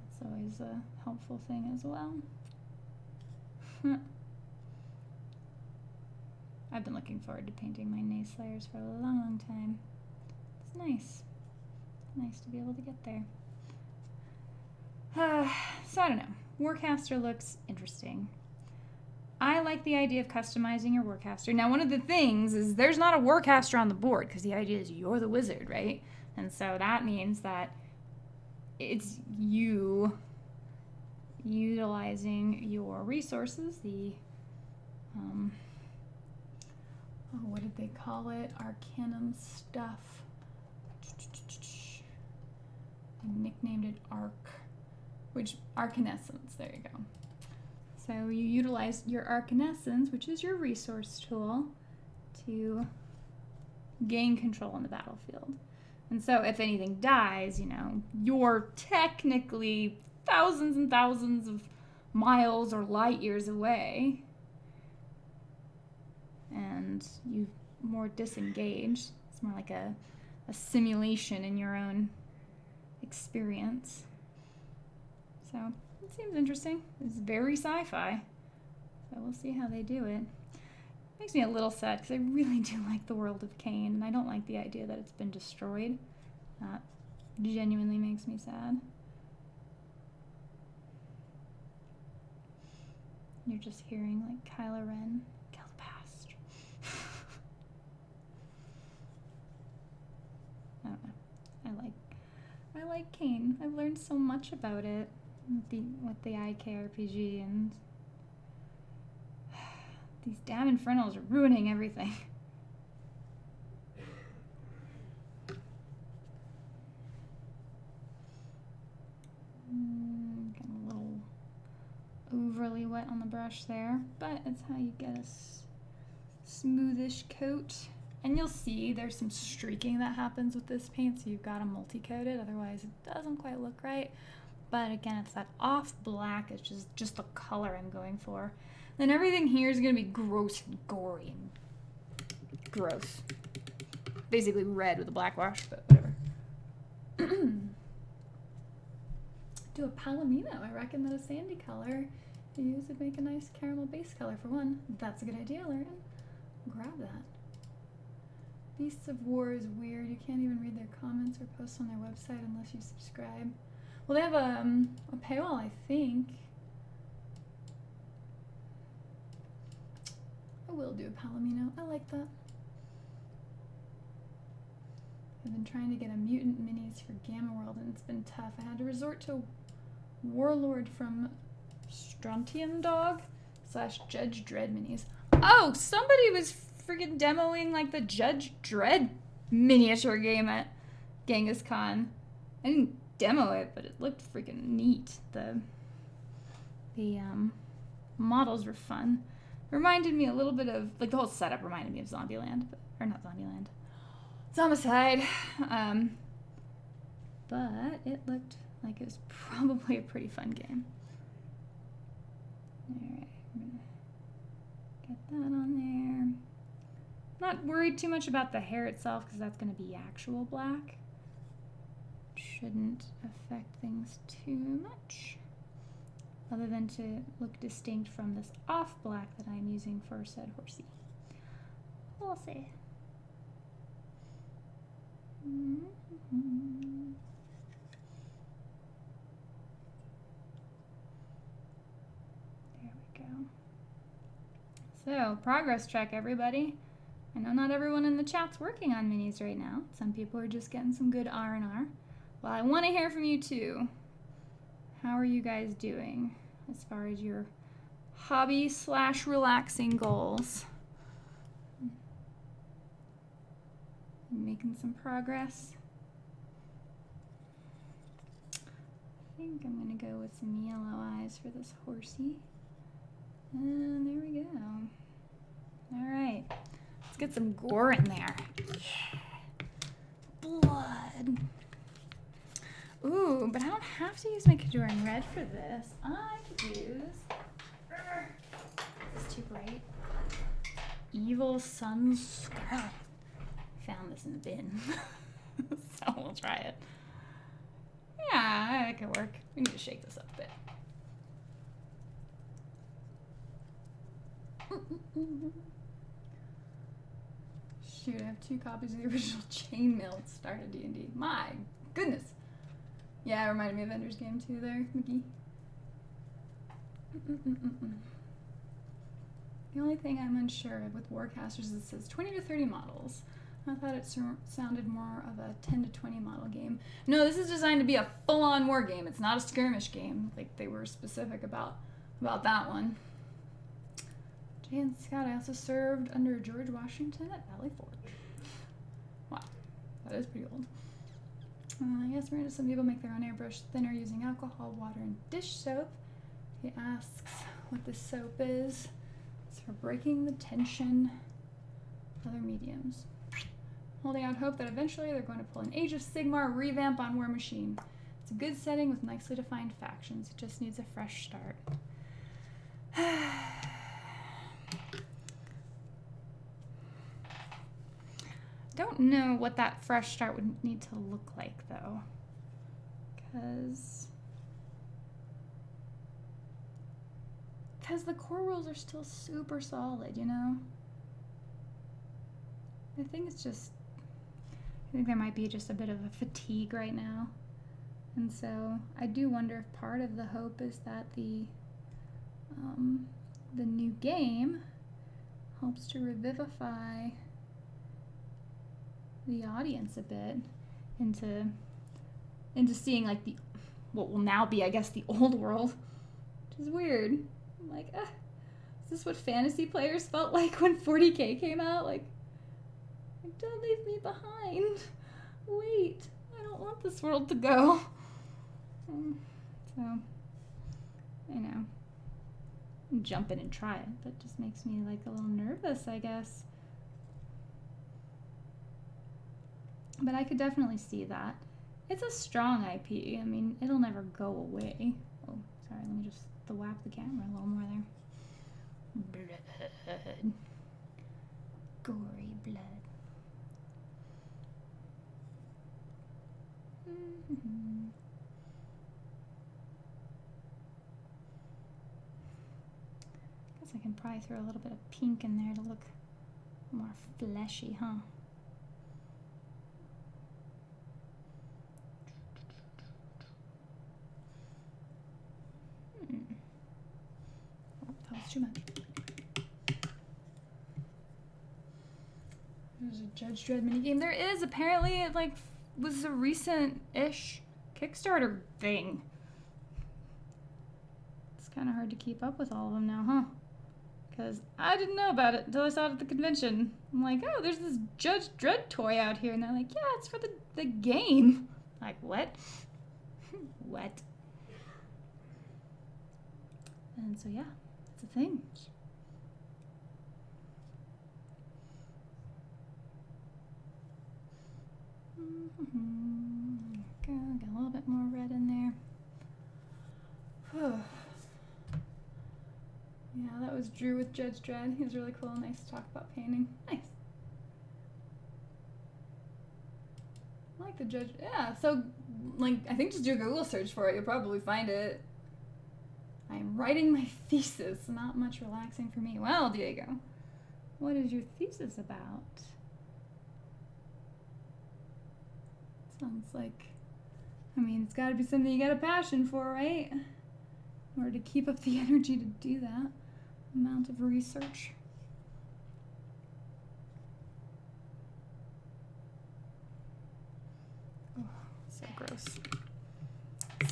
That's always a helpful thing as well. I've been looking forward to painting my nace layers for a long, long time. It's nice. Nice to be able to get there. So I don't know. Warcaster looks interesting. I like the idea of customizing your Warcaster. Now, one of the things is there's not a Warcaster on the board because the idea is you're the wizard, right? And so that means that it's you utilizing your resources, the, what did they call it? Arcanum stuff. I nicknamed it Arcanescence, there you go. So you utilize your Arcanescence, which is your resource tool, to gain control on the battlefield. And so if anything dies, you know, you're technically thousands and thousands of miles or light years away, and you're more disengaged. It's more like a simulation in your own experience. So it seems interesting. It's very sci-fi, so we'll see how they do it. Makes me a little sad because I really do like the world of Kane, and I don't like the idea that it's been destroyed. That genuinely makes me sad. You're just hearing like Kylo Ren kill the past. I don't know. I like Kane. I've learned so much about it with the IKRPG, and these damn Infernals are ruining everything. Getting a little overly wet on the brush there, but it's how you get a smoothish coat. And you'll see there's some streaking that happens with this paint, so you've got to multi-coat it, otherwise it doesn't quite look right. But again, it's that off black, it's just the color I'm going for. Then everything here is going to be gross and gory and gross. Basically red with a black wash, but whatever. Do a palomino. I reckon that a sandy color you use would make a nice caramel base color for one. That's a good idea, Lauren. Grab that. Beasts of War is weird. You can't even read their comments or posts on their website unless you subscribe. Well, they have a paywall, I think. I will do a palomino. I like that. I've been trying to get a mutant minis for Gamma World, and it's been tough. I had to resort to Warlord from Strontium Dog / Judge Dredd minis. Oh, somebody was freaking demoing like the Judge Dredd miniature game at Genghis Con. I didn't demo it, but it looked freaking neat. The models were fun. Reminded me a little bit of, like, the whole setup reminded me of Zombieland, or not Zombieland, Zombicide. But it looked like it was probably a pretty fun game. Alright, I'm gonna get that on there. Not worried too much about the hair itself because that's going to be actual black. Shouldn't affect things too much, other than to look distinct from this off black that I'm using for said horsey. We'll see. There we go. So, progress check, everybody. I know not everyone in the chat's working on minis right now. Some people are just getting some good R&R. Well, I want to hear from you too. How are you guys doing as far as your hobby / relaxing goals? Making some progress. I think I'm going to go with some yellow eyes for this horsey. And there we go. All right. Let's get some gore in there. Blood. Ooh, but I don't have to use my Kadoran Red for this. I could use... This is too bright. Evil Sun's Scar. Found this in the bin. So we'll try it. Yeah, that could work. We need to shake this up a bit. Shoot, I have 2 copies of the original Chainmail at start of D&D. My goodness. Yeah, it reminded me of Ender's Game too there, Mickey. The only thing I'm unsure of with Warcasters is it says 20 to 30 models. I thought it sounded more of a 10 to 20 model game. No, this is designed to be a full-on war game. It's not a skirmish game. Like, they were specific about that one. Jay and Scott, I also served under George Washington at Valley Forge. Wow, that is pretty old. Yes, Miranda, some people make their own airbrush thinner using alcohol, water, and dish soap. He asks what this soap is. It's for breaking the tension. Other mediums. Holding out hope that eventually they're going to pull an Age of Sigmar revamp on War Machine. It's a good setting with nicely defined factions. It just needs a fresh start. Don't know what that fresh start would need to look like, though. Because the core rules are still super solid, you know? I think there might be just a bit of a fatigue right now. And so I do wonder if part of the hope is that the new game helps to revivify the audience a bit into seeing like what will now be, I guess, the old world, which is weird. I'm like, is this what fantasy players felt like when 40K came out? Like, don't leave me behind. Wait, I don't want this world to go. So, I know, jump in and try it, but just makes me like a little nervous, I guess. But I could definitely see that. It's a strong IP. I mean, it'll never go away. Oh, sorry, let me just thwap the camera a little more there. Blood. Gory blood. Guess I can probably throw a little bit of pink in there to look more fleshy, huh? That was too much. There's a Judge Dredd minigame. There is. Apparently it like was a recent-ish Kickstarter thing. It's kind of hard to keep up with all of them now, huh? Because I didn't know about it until I saw it at the convention. I'm like, oh, there's this Judge Dredd toy out here. And they're like, yeah, it's for the game. Like, what? What? And so, yeah, it's a thing. Go, get a little bit more red in there. Yeah, that was Drew with Judge Dredd. He was really cool. Nice to talk about painting. Nice. I like the Judge. Yeah, so, like, I think just do a Google search for it. You'll probably find it. I am writing my thesis. Not much relaxing for me. Well, Diego, what is your thesis about? Sounds like, I mean, it's got to be something you got a passion for, right? In order to keep up the energy to do that amount of research. Oh, so gross.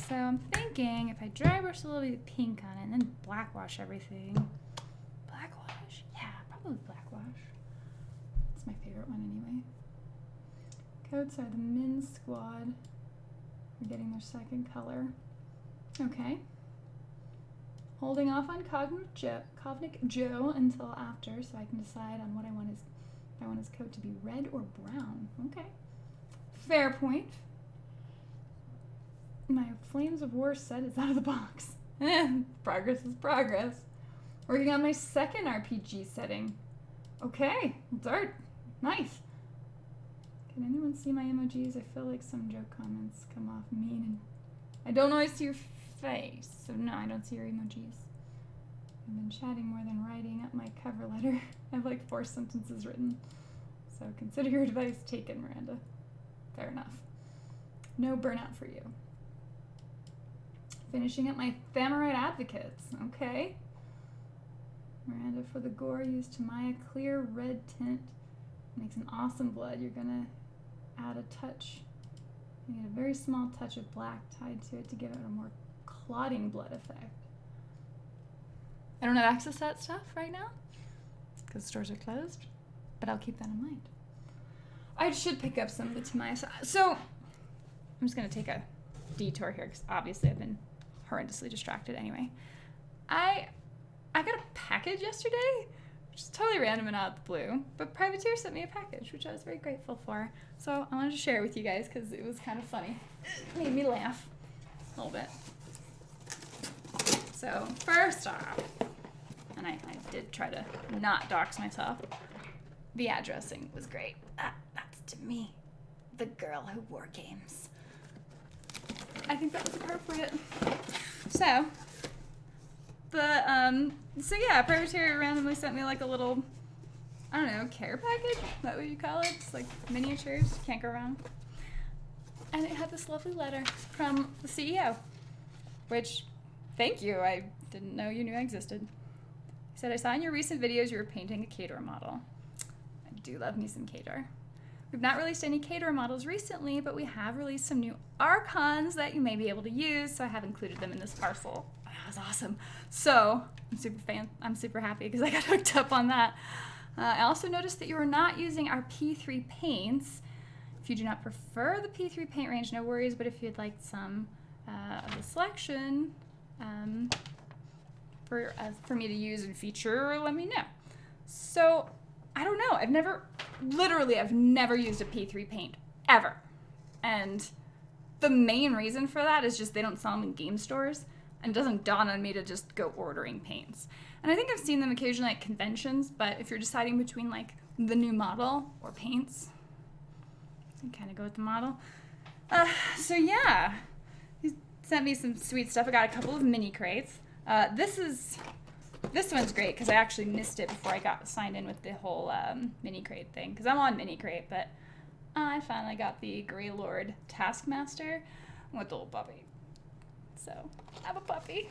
So I'm thinking if I dry brush a little bit of pink on it and then blackwash everything. Blackwash? Yeah, probably blackwash. It's my favorite one anyway. Coats are the men's squad. We're getting their second color. Okay. Holding off on Cognic Joe until after, so I can decide on what I want if I want his coat to be red or brown. Okay. Fair point. My Flames of War set is out of the box. Progress is progress. Working on my second RPG setting. Okay. Dart. Nice. Can anyone see my emojis? I feel like some joke comments come off mean and I don't always see your face, so no, I don't see your emojis. I've been chatting more than writing up my cover letter. I have like 4 sentences written. So consider your advice taken, Miranda. Fair enough. No burnout for you. Finishing up my Thamorite Advocates. Okay. Miranda, for the gore, use Tamaya clear red tint. Makes an awesome blood. You're gonna add a touch. You need a very small touch of black tied to it to give it a more clotting blood effect. I don't have access to that stuff right now because stores are closed, but I'll keep that in mind. I should pick up some of the Tamaya. So I'm just gonna take a detour here because obviously I've been horrendously distracted anyway. I got a package yesterday, which is totally random and out of the blue, but Privateer sent me a package, which I was very grateful for. So I wanted to share it with you guys because it was kind of funny. It made me laugh a little bit. So first off, and I did try to not dox myself, the addressing was great. That's to me, the girl who wore games. I think that was appropriate. So yeah, Privateer randomly sent me like a little, I don't know, care package? Is that what you call it? It's like miniatures, can't go wrong. And it had this lovely letter from the CEO, which, thank you, I didn't know you knew I existed. He said, I saw in your recent videos you were painting a Khador model. I do love me some Khador. We've not released any Khador models recently, but we have released some new Archons that you may be able to use, so I have included them in this parcel. Oh, that was awesome. So, I'm super happy because I got hooked up on that. I also noticed that you are not using our P3 paints. If you do not prefer the P3 paint range, no worries, but if you'd like some of the selection for me to use and feature, let me know. So, I don't know. I've never used a P3 paint, ever. And the main reason for that is just they don't sell them in game stores, and it doesn't dawn on me to just go ordering paints. And I think I've seen them occasionally at conventions, but if you're deciding between like the new model or paints, you kind of go with the model. So yeah, he sent me some sweet stuff. I got a couple of mini crates. This one's great because I actually missed it before I got signed in with the whole mini crate thing, because I'm on mini crate, but I finally got the Grey Lord Taskmaster with the little puppy. So I have a puppy.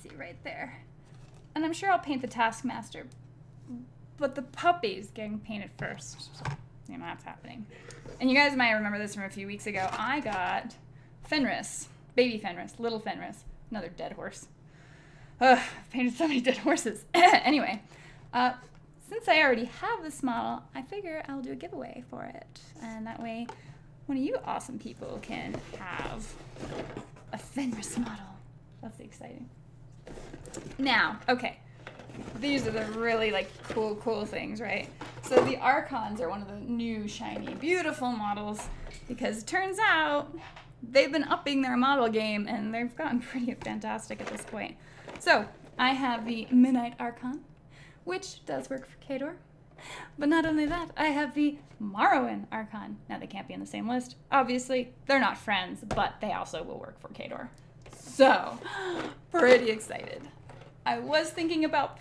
See right there. And I'm sure I'll paint the Taskmaster, but the puppy's getting painted first. So, you know, that's happening. And you guys might remember this from a few weeks ago. I got Fenris, baby Fenris, little Fenris, another dead horse. I've painted so many dead horses. Anyway, since I already have this model, I figure I'll do a giveaway for it. And that way, one of you awesome people can have a Fenris model. That's exciting. Now, okay, these are the really like cool things, right? So the Archons are one of the new, shiny, beautiful models because it turns out they've been upping their model game and they've gotten pretty fantastic at this point. So I have the Midnight Archon, which does work for Khador. But not only that, I have the Morrowind Archon. Now they can't be in the same list. Obviously, they're not friends, but they also will work for Khador. So, pretty excited. I was thinking about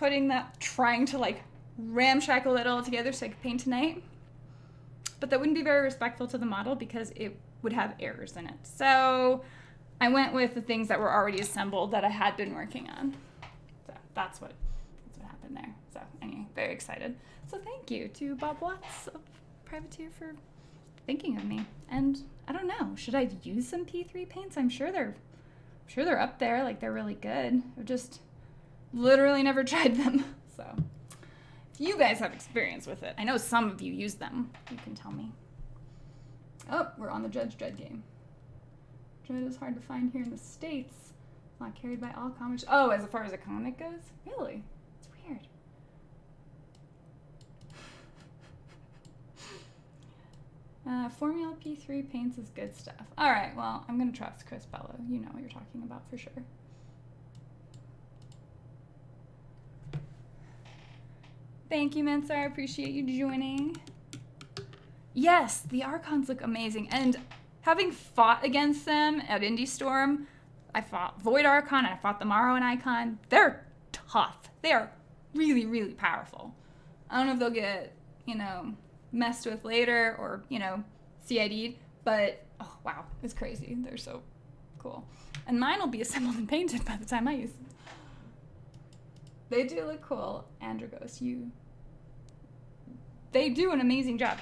trying to like ramshackle it all together so I could paint tonight. But that wouldn't be very respectful to the model because it would have errors in it. So I went with the things that were already assembled that I had been working on. So that's what happened there. So anyway, very excited. So thank you to Bob Watts of Privateer for thinking of me. And I don't know, should I use some P3 paints? I'm sure they're up there, like they're really good. I've just literally never tried them. So if you guys have experience with it, I know some of you use them, you can tell me. Oh, we're on the Judge Dredd game. Dredd is hard to find here in the States. It's not carried by all comics. Oh, as far as a comic goes? Really? It's weird. Formula P3 paints is good stuff. All right, well, I'm going to trust Chris Bello. You know what you're talking about for sure. Thank you, Mensa. I appreciate you joining. Yes, the Archons look amazing. And having fought against them at Indie Storm, I fought Void Archon and I fought the Morrowind Icon. They're tough. They are really, really powerful. I don't know if they'll get, you know, messed with later or, you know, CID'd, but oh wow, it's crazy. They're so cool. And mine will be assembled and painted by the time I use them. They do look cool. Andragos, they do an amazing job.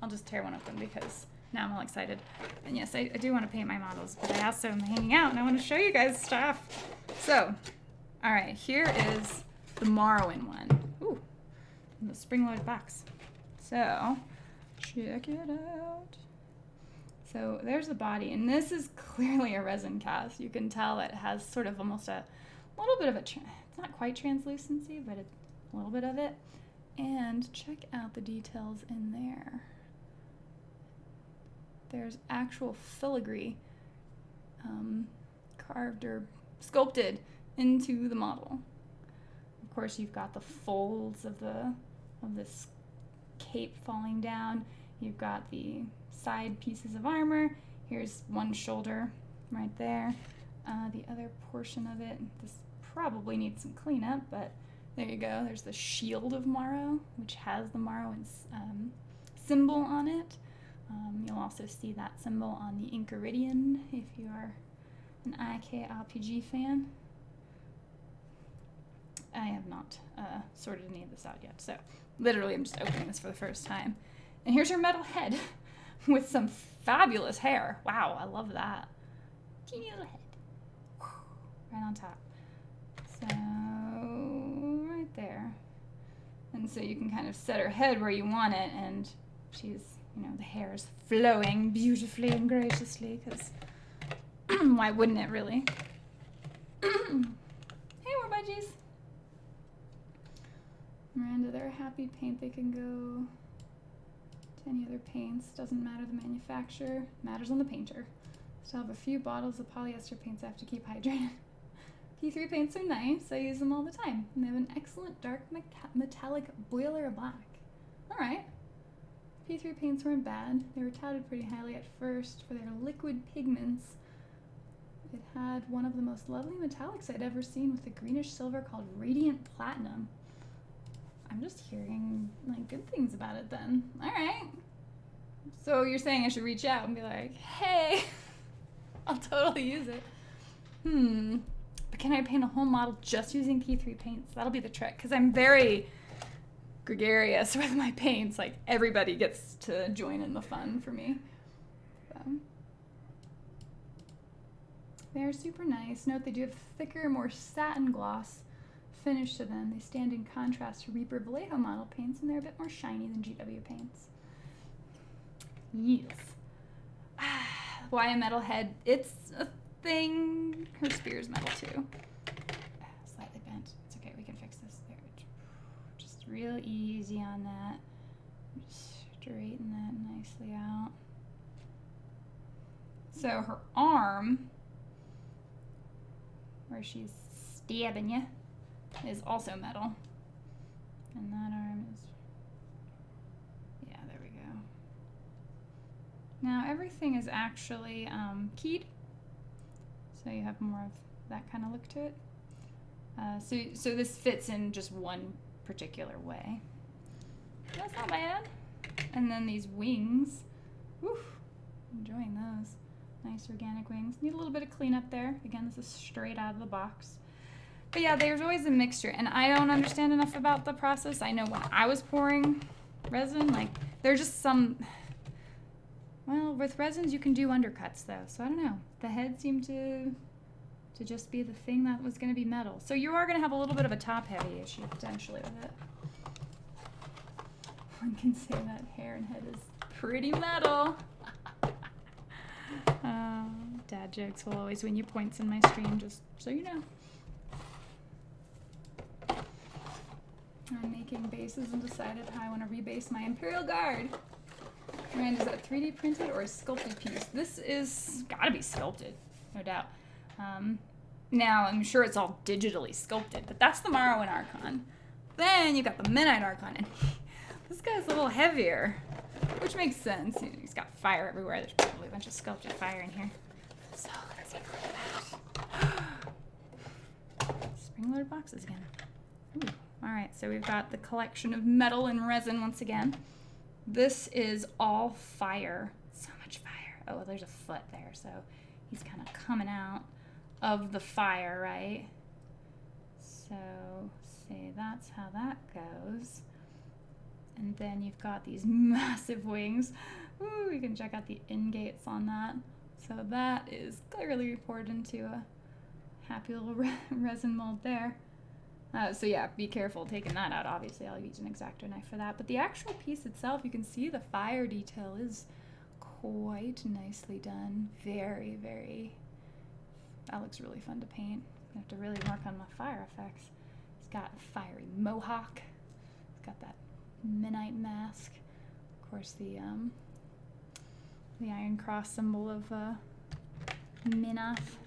I'll just tear one of them because now I'm all excited. And yes, I do want to paint my models, but I also am hanging out and I want to show you guys stuff. So, all right, here is the Morrowind one. Ooh, in the spring-loaded box. So, check it out. So there's the body, and this is clearly a resin cast. You can tell it has sort of almost a little bit of it's not quite translucency, but it's a little bit of it. And check out the details in there. There's actual filigree carved or sculpted into the model. Of course, you've got the folds of this cape falling down. You've got the side pieces of armor. Here's one shoulder right there. The other portion of it, this probably needs some cleanup, but there you go. There's the shield of Morrow, which has the Morrowind symbol on it. You'll also see that symbol on the Inkaridion if you are an IK RPG fan. I have not sorted any of this out yet, so literally I'm just opening this for the first time. And here's her metal head with some fabulous hair. Wow, I love that. Teeny little head. Right on top. So, right there. And so you can kind of set her head where you want it, and she's, you know, the hair is flowing beautifully and graciously, because why wouldn't it really? Hey, more budgies. Miranda, they're a happy paint. They can go to any other paints. Doesn't matter the manufacturer. Matters on the painter. Still have a few bottles of polyester paints I have to keep hydrated. P3 paints are nice. I use them all the time. And they have an excellent dark metallic boiler black. Alright. P3 paints weren't bad. They were touted pretty highly at first for their liquid pigments. It had one of the most lovely metallics I'd ever seen with a greenish silver called Radiant Platinum. I'm just hearing like good things about it then. Alright. So you're saying I should reach out and be like, hey, I'll totally use it. But can I paint a whole model just using P3 paints? That'll be the trick, because I'm very gregarious with my paints. Like, everybody gets to join in the fun for me. So. They're super nice. Note they do have thicker, more satin gloss finish to them. They stand in contrast to Reaper Vallejo model paints, and they're a bit more shiny than GW paints. Yes. Why a metal head? It's a thing. Her spear's metal too. Slightly bent. It's okay, we can fix this. There. Just real easy on that. Straighten that nicely out. So her arm, where she's stabbing you, is also metal. And that arm is, yeah, there we go. Now everything is actually keyed. So you have more of that kind of look to it. So this fits in just one particular way. That's not bad. And then these wings, whew, enjoying those. Nice organic wings. Need a little bit of cleanup there. Again, this is straight out of the box. But yeah, there's always a mixture, and I don't understand enough about the process. I know when I was pouring resin, like, there's just some, well, with resins you can do undercuts though, so I don't know. The head seemed to just be the thing that was going to be metal. So you are going to have a little bit of a top-heavy issue potentially with it. One can say that hair and head is pretty metal. Dad jokes will always win you points in my stream, just so you know. I'm making bases and decided how I want to rebase my Imperial Guard. Rand, is that 3D printed or a sculpted piece? This is gotta be sculpted, no doubt. Now, I'm sure it's all digitally sculpted, but that's the Morrowind Archon. Then you got the Midnight Archon, and this guy's a little heavier, which makes sense. He's got fire everywhere. There's probably a bunch of sculpted fire in here. So let's see that. Spring-loaded boxes again. Ooh. All right, so we've got the collection of metal and resin once again. This is all fire. So much fire. Oh, there's a foot there, so he's kind of coming out of the fire, right? So, say that's how that goes. And then you've got these massive wings. Ooh, you can check out the ingates on that. So that is clearly poured into a happy little resin mold there. So yeah, be careful taking that out. Obviously, I'll use an X-Acto knife for that. But the actual piece itself, you can see the fire detail is quite nicely done. Very, very, that looks really fun to paint. I have to really work on my fire effects. He's got a fiery mohawk. He's got that midnight mask. Of course, the Iron Cross symbol of Minath.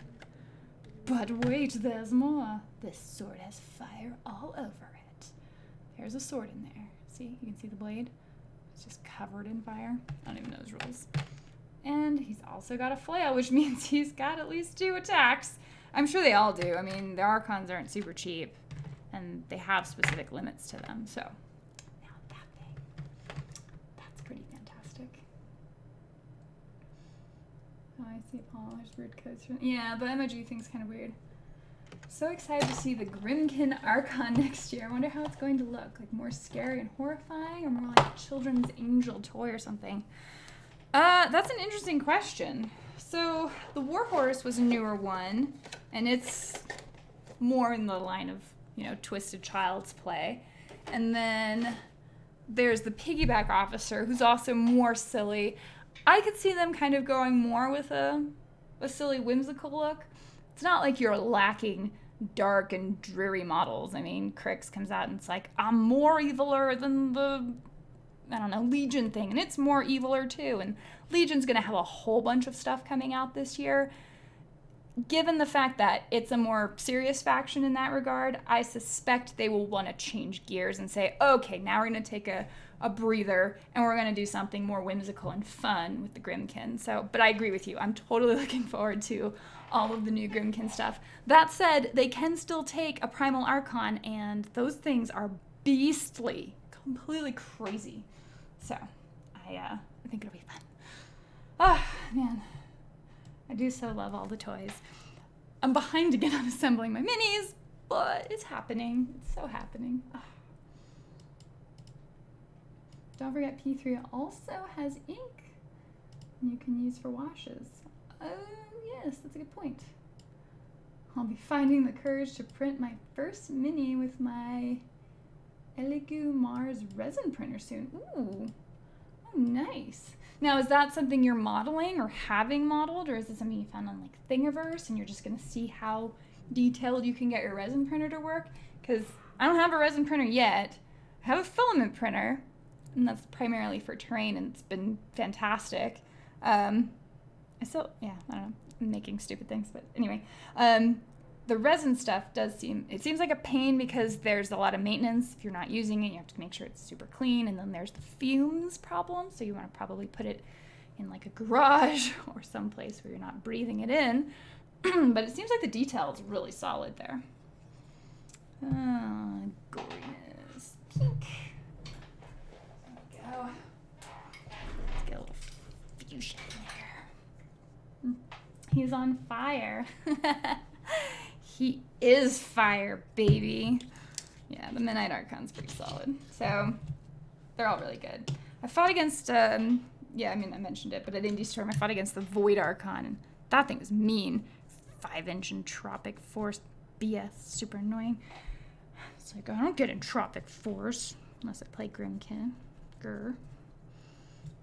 But wait, there's more. This sword has fire all over it. There's a sword in there. See, you can see the blade. It's just covered in fire. I don't even know his rules. And he's also got a flail, which means he's got at least 2 attacks. I'm sure they all do. I mean, the Archons aren't super cheap, and they have specific limits to them. So, now that thing. That's pretty fantastic. Oh, I see Paul. There's weird codes. Yeah, the emoji thing's kind of weird. So excited to see the Grimkin Archon next year. I wonder how it's going to look. Like more scary and horrifying, or more like a children's angel toy or something? That's an interesting question. So the Warhorse was a newer one, and it's more in the line of, you know, Twisted Child's Play. And then there's the Piggyback Officer, who's also more silly. I could see them kind of going more with a silly, whimsical look. It's not like you're lacking dark and dreary models. I mean, Crix comes out and it's like, I'm more eviler than the, I don't know, Legion thing. And it's more eviler too. And Legion's going to have a whole bunch of stuff coming out this year. Given the fact that it's a more serious faction in that regard, I suspect they will want to change gears and say, okay, now we're going to take a breather and we're going to do something more whimsical and fun with the Grimkin. So, but I agree with you. I'm totally looking forward to all of the new Grimkin stuff. That said, they can still take a Primal Archon, and those things are beastly, completely crazy. So, I think it'll be fun. Ah, man. I do so love all the toys. I'm behind again on assembling my minis, but it's happening. It's so happening. Ah. Don't forget P3 also has ink you can use for washes. Oh, yes, that's a good point. I'll be finding the courage to print my first mini with my Elegoo Mars resin printer soon. Ooh, oh, nice. Now, is that something you're modeling or having modeled, or is it something you found on like Thingiverse and you're just going to see how detailed you can get your resin printer to work? Because I don't have a resin printer yet. I have a filament printer, and that's primarily for terrain, and it's been fantastic. I don't know, I'm making stupid things, but anyway. The resin stuff it seems like a pain because there's a lot of maintenance. If you're not using it, you have to make sure it's super clean, and then there's the fumes problem, so you want to probably put it in like a garage or someplace where you're not breathing it in. But it seems like the detail is really solid there. Goriness. Pink. There we go. Let's get a little fuchsia in there. He's on fire. He is fire, baby. Yeah, the Midnight Archon's pretty solid. So, they're all really good. I fought against, I mentioned it, but at Indie Storm, I fought against the Void Archon, and that thing was mean. 5-inch entropic force BS, super annoying. It's like, I don't get entropic force unless I play Grimkin. Grr.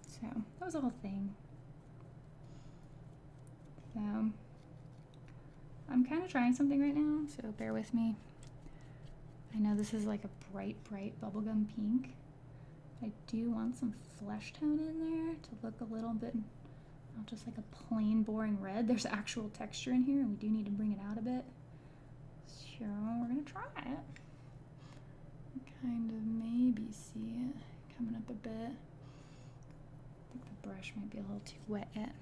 So, that was the whole thing. So, I'm kind of trying something right now, so bear with me. I know this is like a bright, bright bubblegum pink. I do want some flesh tone in there to look a little bit, not just like a plain, boring red. There's actual texture in here, and we do need to bring it out a bit. So we're going to try it. Kind of maybe see it coming up a bit. I think the brush might be a little too wet yet.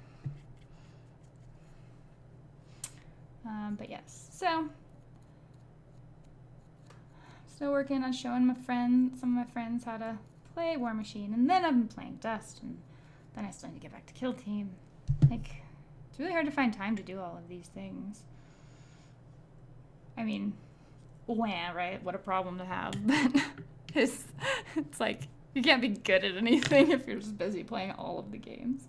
But yes, so Still working on showing some of my friends how to play War Machine, and then I've been playing Dust, and then I still need to get back to Kill Team. Like, it's really hard to find time to do all of these things. I mean, wah, right? What a problem to have. But it's like, you can't be good at anything if you're just busy playing all of the games.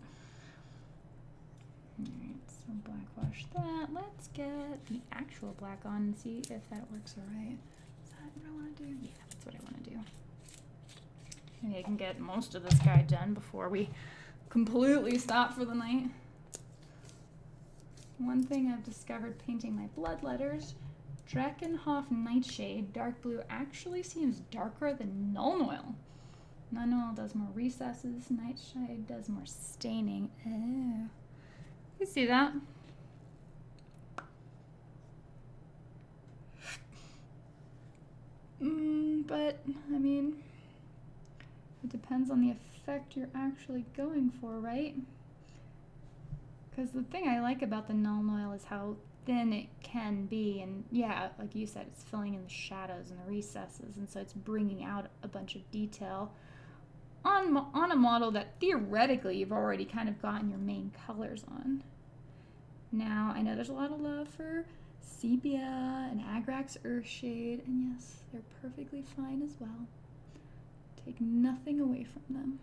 Alright, so blackwash that. Let's get the actual black on and see if that works alright. Is that what I want to do? Yeah, that's what I want to do. Maybe I can get most of this guy done before we completely stop for the night. One thing I've discovered painting my blood letters, Drakenhof Nightshade Dark Blue actually seems darker than Null Oil. Null Oil does more recesses, Nightshade does more staining. Oh. You see that? But, I mean, it depends on the effect you're actually going for, right? Because the thing I like about the Null Oil is how thin it can be, and yeah, like you said, it's filling in the shadows and the recesses, and so it's bringing out a bunch of detail on a model that theoretically you've already kind of gotten your main colors on. Now, I know there's a lot of love for Sepia and Agrax Earthshade, and yes, they're perfectly fine as well. Take nothing away from them.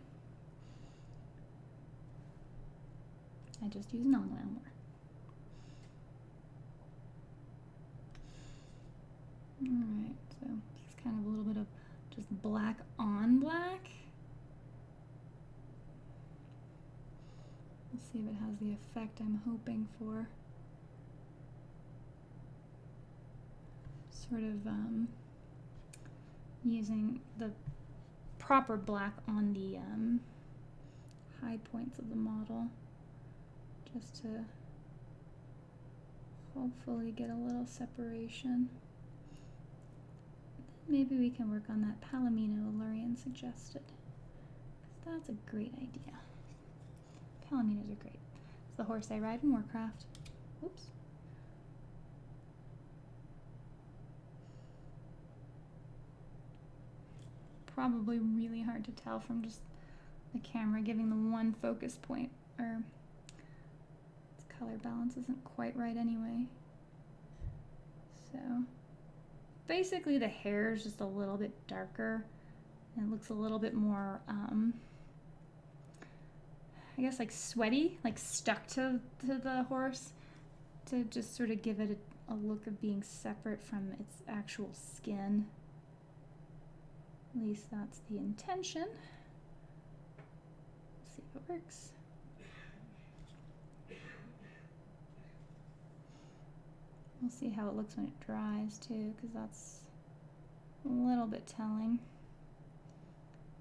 I just use Null Oil more. Alright, so it's kind of a little bit of just black on black. Let's see if it has the effect I'm hoping for. Sort of using the proper black on the high points of the model, just to hopefully get a little separation. Maybe we can work on that Palomino Lurian suggested, because that's a great idea. Palominos are great. It's the horse I ride in Warcraft. Oops. Probably really hard to tell from just the camera giving the one focus point, or its color balance isn't quite right anyway. So basically the hair is just a little bit darker, and it looks a little bit more I guess like sweaty, like stuck to the horse, to just sort of give it a look of being separate from its actual skin. At least that's the intention. Let's see if it works. We'll see how it looks when it dries too, because that's a little bit telling.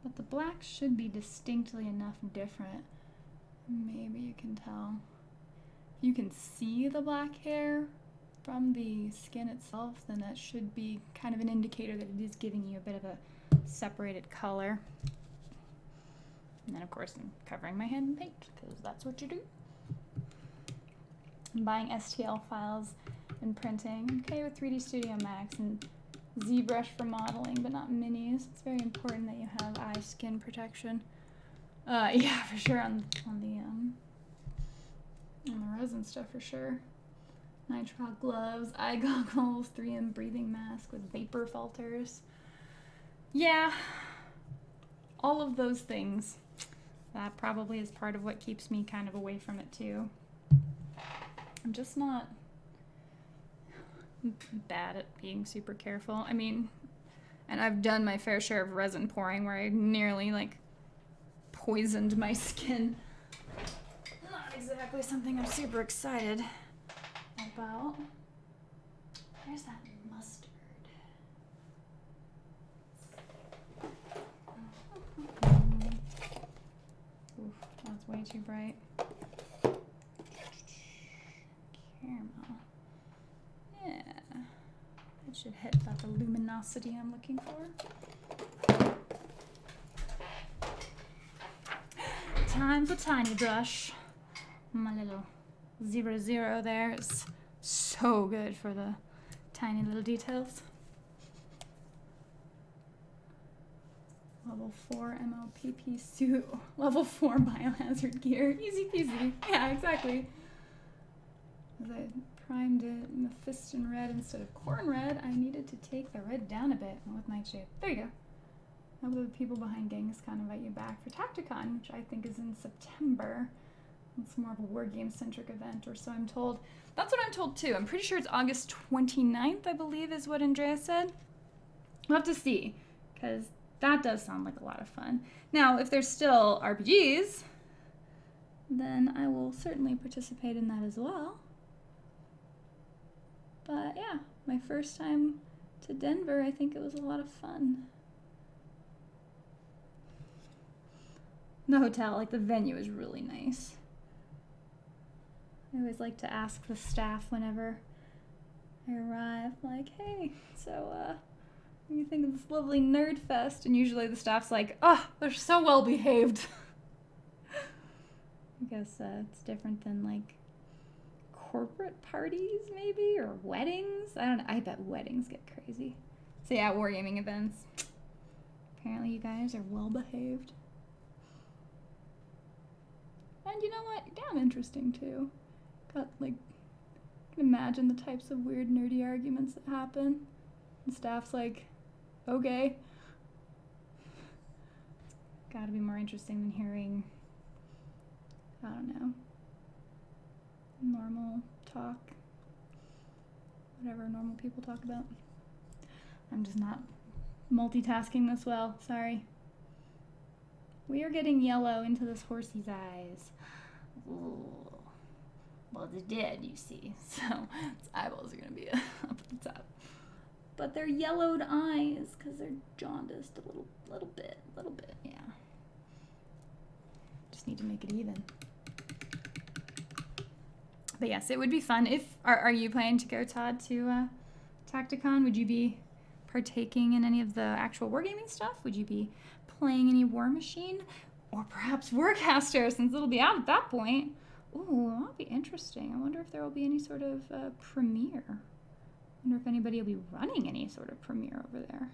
But the black should be distinctly enough different. Maybe you can tell. You can see the black hair from the skin itself, then that should be kind of an indicator that it is giving you a bit of a separated color. And then of course I'm covering my hand in paint, because that's what you do. I'm buying STL files and printing. Okay with 3D Studio Max and ZBrush for modeling, but not minis. It's very important that you have eye skin protection. Yeah, for sure on the resin stuff for sure. Nitrile gloves, eye goggles, 3M breathing mask with vapor filters. Yeah, all of those things. That probably is part of what keeps me kind of away from it too. I'm just not bad at being super careful. I mean, and I've done my fair share of resin pouring where I nearly like poisoned my skin. Not exactly something I'm super excited about. There's that mustard. Oof, that's way too bright. Caramel. Yeah. That should hit about the luminosity I'm looking for. Time for tiny brush. My little 0 there is so good for the tiny little details. Level 4 MOPP suit. Level 4 biohazard gear. Easy peasy. Yeah, exactly. As I primed it Mephiston red instead of corn red, I needed to take the red down a bit with Nightshade. There you go. I hope the people behind Genghis Khan invite you back for Tacticon, which I think is in September. It's more of a war game centric event, or so I'm told. That's what I'm told too. I'm pretty sure it's August 29th, I believe, is what Andrea said. We'll have to see, because that does sound like a lot of fun. Now, if there's still RPGs, then I will certainly participate in that as well. But yeah, my first time to Denver, I think it was a lot of fun. The hotel, like the venue, is really nice. I always like to ask the staff whenever I arrive, like, hey, so, what do you think of this lovely nerd fest? And usually the staff's like, oh, they're so well behaved. I guess it's different than, like, corporate parties, maybe, or weddings. I don't know. I bet weddings get crazy. So yeah, wargaming events. Apparently you guys are well behaved. And you know what? Damn interesting, too. Got, like, I can imagine the types of weird, nerdy arguments that happen. And staff's like, okay. It's gotta be more interesting than hearing, I don't know, normal talk. Whatever normal people talk about. I'm just not multitasking this well, sorry. We are getting yellow into this horsey's eyes. Ooh. Well, it's dead, you see, so its eyeballs are going to be up at the top. But they're yellowed eyes because they're jaundiced a little bit, yeah. Just need to make it even. But yes, it would be fun. Are you planning to go, Todd, to Tacticon? Would you be partaking in any of the actual wargaming stuff? Would you be playing any War Machine? Or perhaps Warcaster, since it'll be out at that point. Ooh, that'll be interesting. I wonder if there will be any sort of premiere. I wonder if anybody will be running any sort of premiere over there.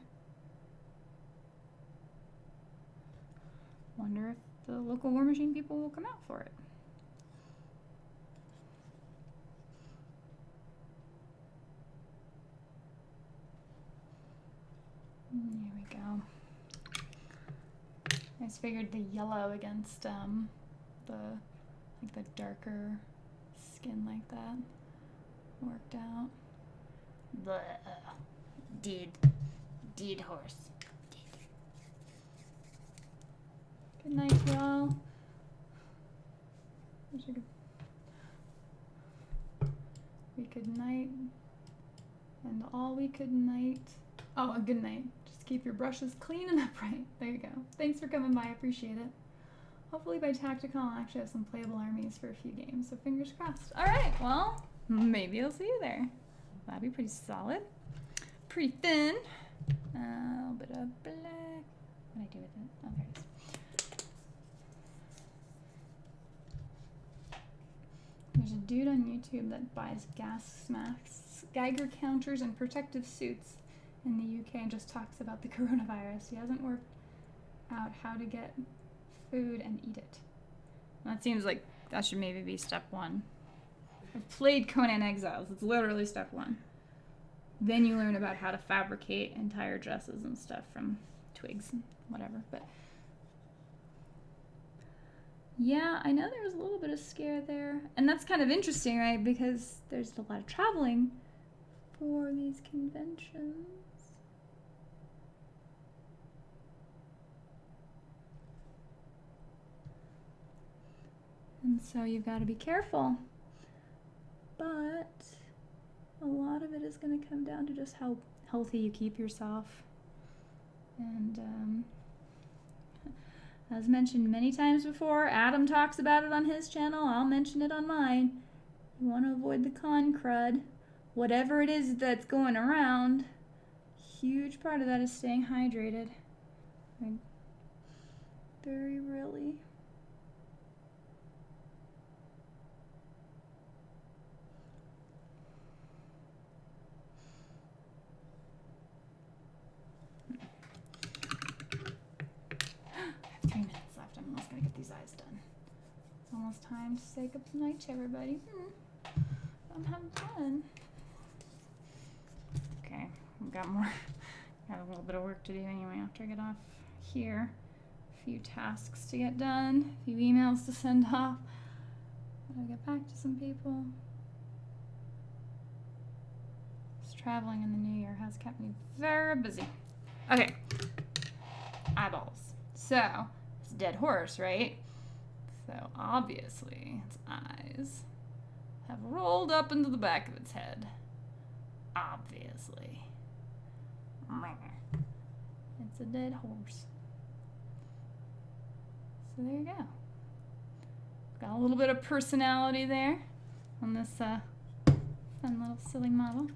Wonder if the local War Machine people will come out for it. There we go. I just figured the yellow against the darker skin like that worked out. Dead horse. Good night, y'all. We could night, and all we could night. Oh, a good night. Just keep your brushes clean and upright. There you go. Thanks for coming by. I appreciate it. Hopefully by Tacticon I'll actually have some playable armies for a few games, so fingers crossed. Alright, well, maybe I'll see you there. That'd be pretty solid. Pretty thin. A little bit of black. What do I do with it? Oh, there it is. There's a dude on YouTube that buys gas masks, Geiger counters, and protective suits in the UK and just talks about the coronavirus. He hasn't worked out how to get food and eat it. That seems like that should maybe be step one. I've played Conan Exiles. It's literally step one. Then you learn about how to fabricate entire dresses and stuff from twigs and whatever. But yeah, I know there was a little bit of scare there. And that's kind of interesting, right? Because there's a lot of traveling for these conventions. And so you've got to be careful. But a lot of it is going to come down to just how healthy you keep yourself. And as mentioned many times before, Adam talks about it on his channel. I'll mention it on mine. You want to avoid the con crud. Whatever it is that's going around, huge part of that is staying hydrated. Like, very really. exercise done. It's almost time to say good night to everybody. I'm having fun. Okay, I've got a little bit of work to do anyway after I get off here. A few tasks to get done, a few emails to send off. Gotta get back to some people. This traveling in the new year has kept me very busy. Okay, eyeballs. So, it's a dead horse, right? So obviously its eyes have rolled up into the back of its head. Obviously. It's a dead horse. So there you go. Got a little bit of personality there on this fun little silly model.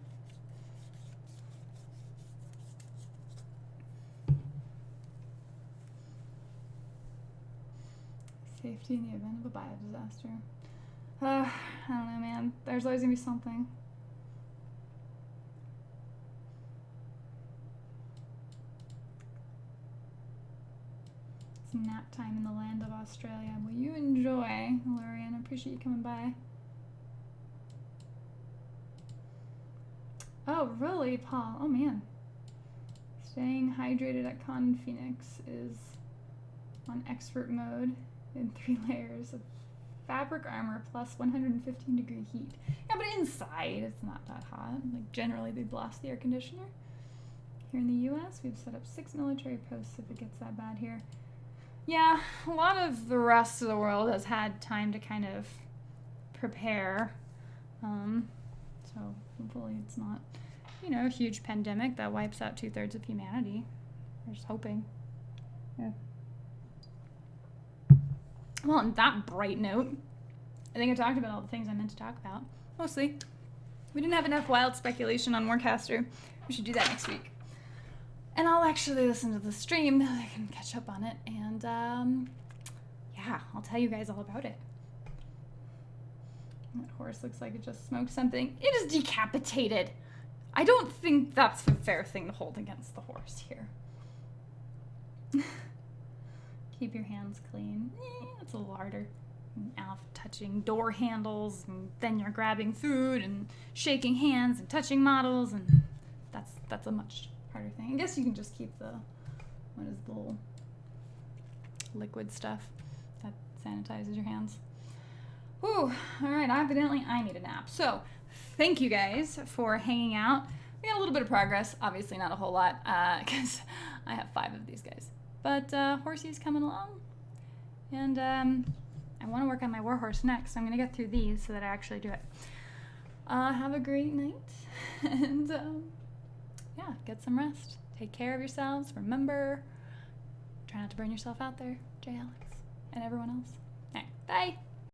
Safety in the event of a biodisaster. I don't know, man. There's always gonna be something. It's nap time in the land of Australia. Will you enjoy, Lorian? I appreciate you coming by. Oh, really, Paul? Oh, man. Staying hydrated at Con in Phoenix is on expert mode in 3 layers of fabric armor plus 115 degree heat. Yeah, but inside it's not that hot. Like generally they blast the air conditioner. Here in the US, we've set up 6 military posts if it gets that bad here. Yeah, a lot of the rest of the world has had time to kind of prepare. So hopefully it's not, a huge pandemic that wipes out 2/3 of humanity. We're just hoping. Yeah. Well, on that bright note, I think I talked about all the things I meant to talk about. Mostly. We didn't have enough wild speculation on Warcaster. We should do that next week. And I'll actually listen to the stream. I can catch up on it. And, yeah, I'll tell you guys all about it. That horse looks like it just smoked something. It is decapitated. I don't think that's a fair thing to hold against the horse here. Keep your hands clean. It's a little harder. Now touching door handles, and then you're grabbing food and shaking hands and touching models, and that's a much harder thing. I guess you can just keep the little liquid stuff that sanitizes your hands. Whew, all right, evidently I need a nap. So thank you guys for hanging out. We got a little bit of progress, obviously not a whole lot, because I have 5 of these guys. But Horsey's coming along, and I want to work on my warhorse next. So I'm going to get through these so that I actually do it. Have a great night, and yeah, get some rest. Take care of yourselves. Remember, try not to burn yourself out there, J. Alex, and everyone else. All right, bye.